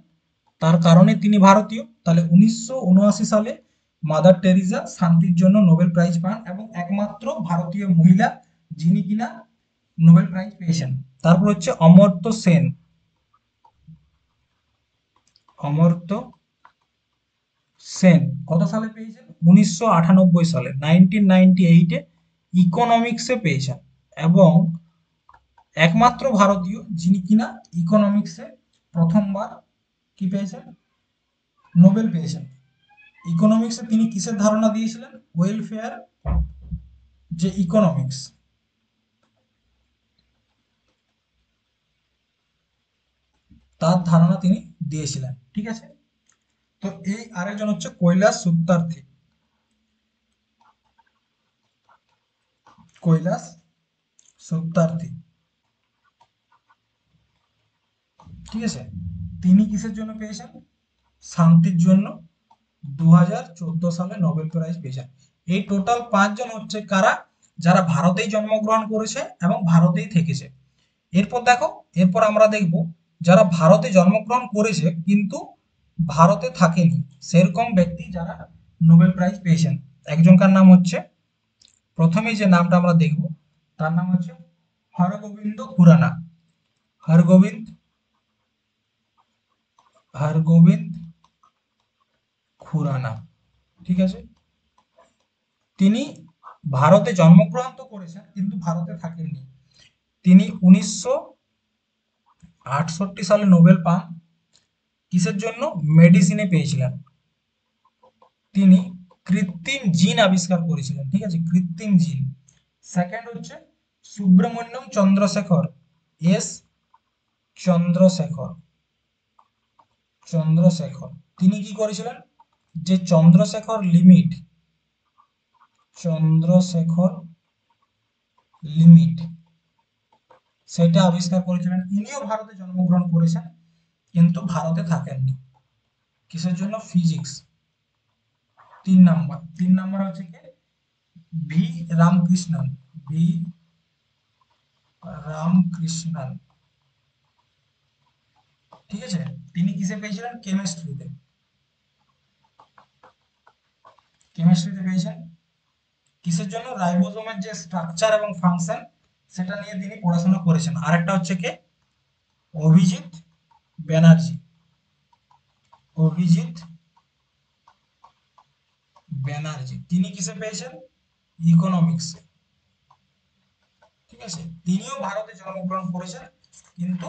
Speaker 1: তার কারণে তিনি ভারতীয়। তাহলে 1979 সালে মাদার টেরিজা শান্তির জন্য নোবেল প্রাইজ পান এবং একমাত্র ভারতীয় মহিলা যিনি কিনা নোবেল প্রাইজ পেয়েছেন। তারপর হচ্ছে অমর্ত্য সেন কত সালে পেয়েছেন? 1998 সালে, 1998-এ ইকোনমিক্সে পেয়েছেন এবং একমাত্র ভারতীয় যিনি কিনা ইকোনমিক্সে প্রথমবার কি পেয়েছেন? নোবেল পেয়েছেন। ইকোনমিক্সে তিনি কিসের ধারণা দিয়েছিলেন? ওয়েলফেয়ার যে ইকোনমিক্স, তার ধারণা তিনি দিয়েছিলেন, ঠিক আছে। তো এই আরেকজন হচ্ছে কৈলাস সত্যার্থী, ঠিক আছে। তিনি কিসের জন্য পেয়েছেন? শান্তির জন্য 2014 সালে নোবেল প্রাইজ পেয়েছেন। এই টোটাল 5 জন হচ্ছে কারা? যারা ভারতেই জন্মগ্রহণ করেছে এবং ভারতেই থেকেছে। এরপর দেখো, এরপর আমরা দেখব যারা ভারতে জন্মগ্রহণ করেছে কিন্তু ভারতে থাকেনি সেরকম ব্যক্তি যারা নোবেল প্রাইজ পেয়েছেন। একজনকার নাম হচ্ছে, প্রথমেই যে নামটা আমরা দেখব তার নাম হচ্ছে হরগোবিন্দ খুরানা। হরগোবিন্দ হরগোবিন্দ খুরানা, ঠিক আছে। তিনি ভারতে জন্মগ্রহণ তো করেছেন কিন্তু ভারতে থাকেননি। তিনি 1968 সালে নোবেল পান। কিসের জন্য? মেডিসিনে পেয়েছিলেন। তিনি কৃত্রিম জিন আবিষ্কার করেছিলেন, ঠিক আছে, কৃত্রিম জিন। সেকেন্ড হচ্ছে সুব্রমণ্যম চন্দ্রশেখর, এস চন্দ্রশেখর, চন্দ্রশেখর তিনি কি করেছিলেন? যে চন্দ্রশেখর লিমিট, চন্দ্রশেখর লিমিট সেটা আবিষ্কার করেছিলেন। ইনিও ভারতে জন্মগ্রহণ করেছেন কিন্তু ভারতে থাকেননি। কিসের জন্য? ফিজিক্স। 3 নাম্বার, 3 নাম্বার হচ্ছে কি ভি রামকৃষ্ণন, ভি রামকৃষ্ণন, ঠিক আছে। তিনি কিসে পেয়েছিলেন? কেমিস্ট্রিতে, কেমিস্ট্রিতে পেয়েছেন। কিসের জন্য? রাইবোজোমের যে স্ট্রাকচার এবং ফাংশন সেটা নিয়ে তিনি পড়াশোনা করেছেন। আরেকটা হচ্ছে কি অভিজিৎ ব্যানার্জি, অভিজিৎ ব্যানার্জি তিনি কিসে পেয়েছেন? ইকোনমিক্সে, ঠিক আছে। তিনিও ভারতে জন্মগ্রহণ করেছেন কিন্তু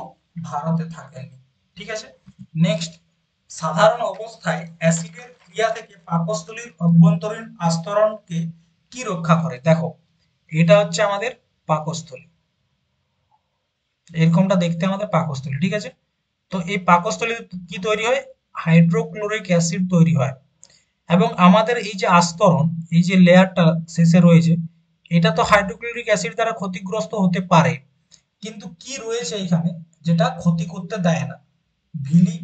Speaker 1: ভারতে থাকেননি, ঠিক আছে। নেক্সট, সাধারণ অবস্থায় অ্যাসিডের ক্রিয়া থেকে পাকস্থলীর অভ্যন্তরীণ আস্তরণকে কি রক্ষা করে? দেখো, এটা হচ্ছে আমাদের পাকস্থলী, এরকমটা দেখতে আমাদের পাকস্থলী, ঠিক আছে। তো এই পাকস্থলী কি তৈরি হয়? হাইড্রোক্লোরিক অ্যাসিড তৈরি হয়। এবং আমাদের এই যে আস্তরণ, এই যে লেয়ারটা শেষে রয়েছে, এটা তো হাইড্রোক্লোরিক অ্যাসিড দ্বারা ক্ষতিগ্রস্ত হতে পারে, কিন্তু কি রয়েছে এখানে যেটা ক্ষতি করতে দেয় না? ভিলি,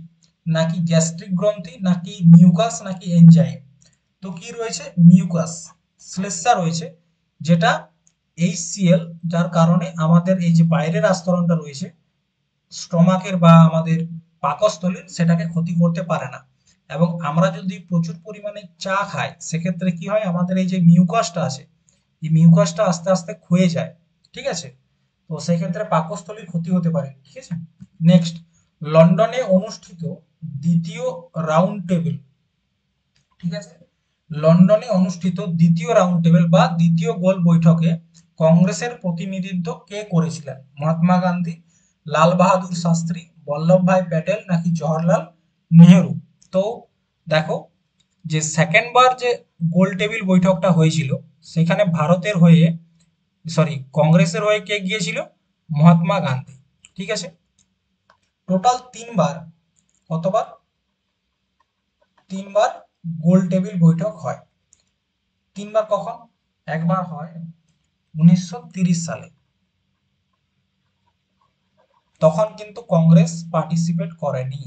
Speaker 1: নাকি গ্যাস্ট্রিক গ্রন্থি, নাকি মিউকাস, নাকি এনজাইম? তো কি রয়েছে? মিউকাস, শ্লেষ্মা রয়েছে, যেটা HCl, যার কারণে আমাদের এই যে বাইরের আস্তরণটা রয়েছে স্টমাকের বা আমাদের পাকস্থলীর, সেটাকে ক্ষতি করতে পারে না। এবং আমরা যদি প্রচুর পরিমাণে চা খাই সেক্ষেত্রে কি হয়? আমাদের এই যে মিউকাসটা আছে, এই মিউকাসটা আস্তে আস্তে ক্ষয়ে যায়, ঠিক আছে। তো সেক্ষেত্রে পাকস্থলীর ক্ষতি হতে পারে, ঠিক আছে। নেক্সট, লন্ডনে অনুষ্ঠিত দ্বিতীয় রাউন্ড টেবিল, ঠিক আছে, লন্ডনে অনুষ্ঠিত দ্বিতীয় রাউন্ড টেবিল বা দ্বিতীয় গোল বৈঠকে কংগ্রেসের প্রতিনিধিত্ব কে করেছিলেন? মহাত্মা গান্ধী, লাল বাহাদুর শাস্ত্রী, বল্লভভাই প্যাটেল, নাকি জওহরলাল নেহেরু? তো দেখো, যে সেকেন্ড বার যে গোল টেবিল বৈঠকটা হয়েছিল সেখানে ভারতের হয়ে, সরি, কংগ্রেসের হয়ে কে গিয়েছিল? মহাত্মা গান্ধী, ঠিক আছে। টোটাল 3 বার, কতবার? 3 বার গোল টেবিল বৈঠক হয়। 3 বার কখন? একবার হয় 1930 সালে, তখন কিন্তু কংগ্রেস পার্টিসিপেট করেনি,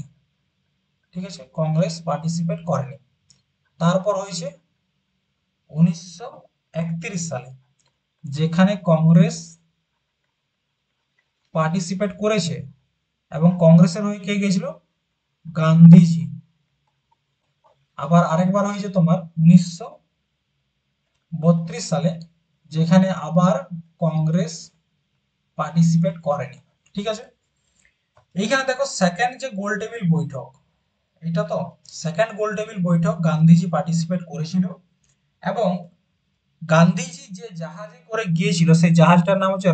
Speaker 1: ঠিক আছে, কংগ্রেস পার্টিসিপেট করেনি। তারপর হয়েছে 1931 সালে, যেখানে কংগ্রেস পার্টিসিপেট করেছে এবং কংগ্রেসের হয়ে কে গেছিল? গান্ধীজি। আবার আরেকবার হয়েছে তোমার 1932 সালে, যেখানে আবার কংগ্রেস পার্টিসিপেট করেনি, ঠিক আছে। এইখানে দেখো সেকেন্ড যে গোল টেবিল বৈঠক, এটা তো সেকেন্ড গোল টেবিল বৈঠক গান্ধীজি পার্টিসিপেট করেছিল। এবং গান্ধীজি যে জাহাজে করে গিয়েছিল সেই জাহাজটার নাম হচ্ছে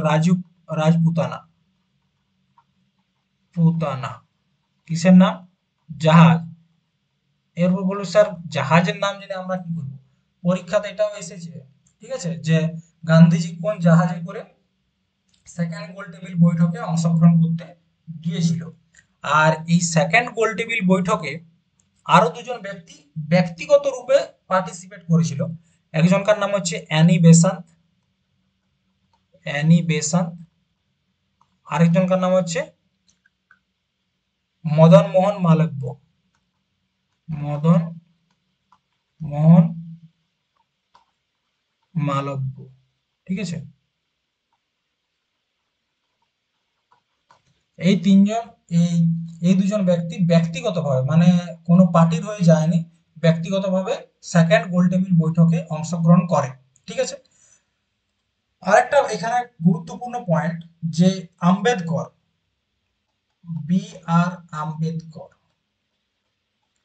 Speaker 1: রাজপুতানা, পুতানা। কিসের নাম? জাহাজ। এরপর বললো স্যার জাহাজের নাম জেনে আমরা কি করবো? পরীক্ষাতে এটাও এসেছে, ঠিক আছে, যে গান্ধীজি কোন জাহাজে করে সেকেন্ড গোল টেবিল বৈঠকে অংশগ্রহণ করতে গিয়েছিল। আর এই সেকেন্ড গোল টেবিল বৈঠকে আরো দুজন ব্যক্তি ব্যক্তিগত রূপে পার্টিসিপেট করেছিল। একজনকার নাম হচ্ছে অ্যানি বেসান্ত, অ্যানি বেসান্ত। আরেকজনকার নাম হচ্ছে মদন মোহন মালব্য, মদন মোহন মালব্য, ঠিক আছে। এই তিনজন, এই এই দুজন ব্যক্তি ব্যক্তিগতভাবে, মানে কোনো পার্টির হয়ে যায়নি, ব্যক্তিগতভাবে সেকেন্ড গোল টেবিল বৈঠকে অংশগ্রহণ করে, ঠিক আছে। আরেকটা এখানে গুরুত্বপূর্ণ পয়েন্ট, যে আম্বেদকর, বি আর আম্বেদকর,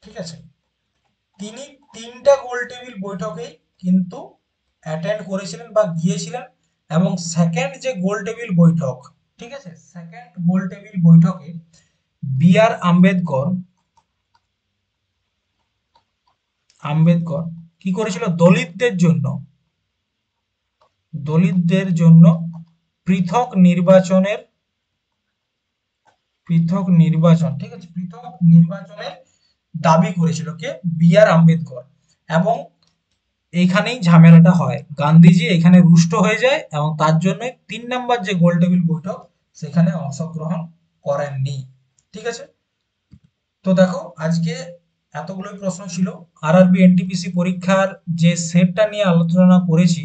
Speaker 1: ঠিক আছে, তিনি 3টা গোল টেবিল বৈঠকে কিন্তু অ্যাটেন্ড করেছিলেন বা গিয়েছিলেন, এবং সেকেন্ড যে গোল টেবিল বৈঠক, ঠিক আছে, সেকেন্ড গোল টেবিল বৈঠকে বি আর আম্বেদকর আম্বেদকর কি করেছিল, দলিতদের জন্য পৃথক নির্বাচনের ঠিক আছে, পৃথক নির্বাচনের দাবি করেছিল কে, বি আর আম্বেদকর। এবং এইখানেই ঝামেলাটা হয়, গান্ধীজি এখানে রুষ্ট হয়ে যায় এবং তার জন্য 3 নম্বর যে গোল টেবিল বৈঠক সেখানে অংশগ্রহণ করেননি। ঠিক আছে, তো দেখো আজকে এতগুলোই প্রশ্ন ছিল। আরআরবি এনটিপিসি পরীক্ষার যে সেটটা নিয়ে আলোচনা করেছি,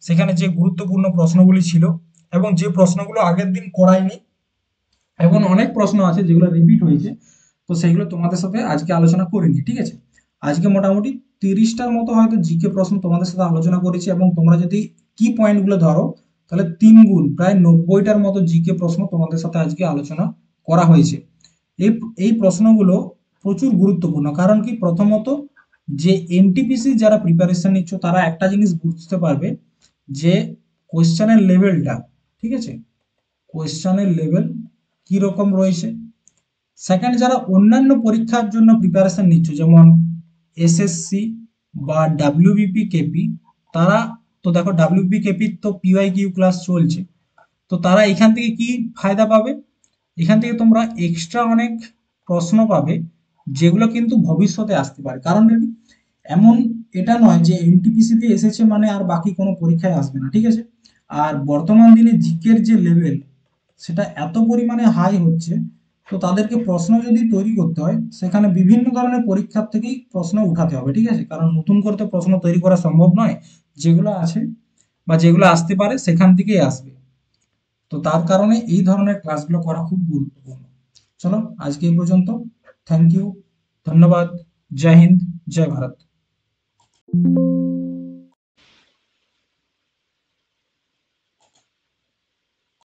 Speaker 1: সেখানে যে গুরুত্বপূর্ণ প্রশ্নগুলি ছিল এবং যে প্রশ্নগুলো আগের দিন করাইনি, এখন অনেক প্রশ্ন আছে যেগুলো রিপিট হয়েছে, তো সেগুলো তোমাদের সাথে আজকে আলোচনা করিনি। ঠিক আছে, আজকে মোটামুটি 30টার মতো হয়তো জিকে প্রশ্ন তোমাদের সাথে আলোচনা করেছি, এবং তোমরা যদি কি পয়েন্টগুলো ধরো তাহলে 3 গুণ প্রায় 90টার মতো জিকে প্রশ্ন তোমাদের সাথে আজকে আলোচনা করা হয়েছে। এই এই প্রশ্নগুলো প্রচুর গুরুত্বপূর্ণ, কারণ কি, প্রথমত যে এনটিপিসি যারা প্রিপারেশন নিচ্ছ তারা একটা জিনিস বুঝতে পারবে যে কোয়েশ্চেনের লেভেলটা, ঠিক আছে, কোয়েশ্চেনের লেভেল কি রকম রয়েছে। সেকেন্ড, যারা অন্যান্য পরীক্ষার জন্য প্রিপারেশন নিচ্ছ যেমন এসএসসি বা ডাব্লিউবিপি কেপি, তারা তো দেখো ডাব্লিউবিপি কেপির তো পিওয়াই কিউ ক্লাস চলছে, তো তারা এখান থেকে কি ফায়দা পাবে, এখান থেকে তোমরা এক্সট্রা অনেক প্রশ্ন পাবে যেগুলো কিন্তু ভবিষ্যতে আসতে পারে। কারণ কি, এমন এটা নয় যে এনটিপিসিতে এসেছে মানে আর বাকি কোনো পরীক্ষায় আসবে না। ঠিক আছে, আর বর্তমান দিনে জিকের যে লেভেল সেটা এত পরিমাণে হাই হচ্ছে, তো তাদেরকে প্রশ্ন যদি তৈরি করতে হয় সেখানে বিভিন্ন ধরনের পরীক্ষার থেকেই প্রশ্ন উঠাতে হবে। ঠিক আছে, কারণ নতুন করে তো প্রশ্ন তৈরি করা সম্ভব নয়, যেগুলো আছে বা যেগুলো আসতে পারে সেখান থেকেই আসবে। তো তার কারণে এই ধরনের ক্লাসগুলো করা খুব গুরুত্বপূর্ণ। চলো আজকে এই পর্যন্ত। থ্যাংক ইউ, ধন্যবাদ, জয় হিন্দ, জয় ভারত।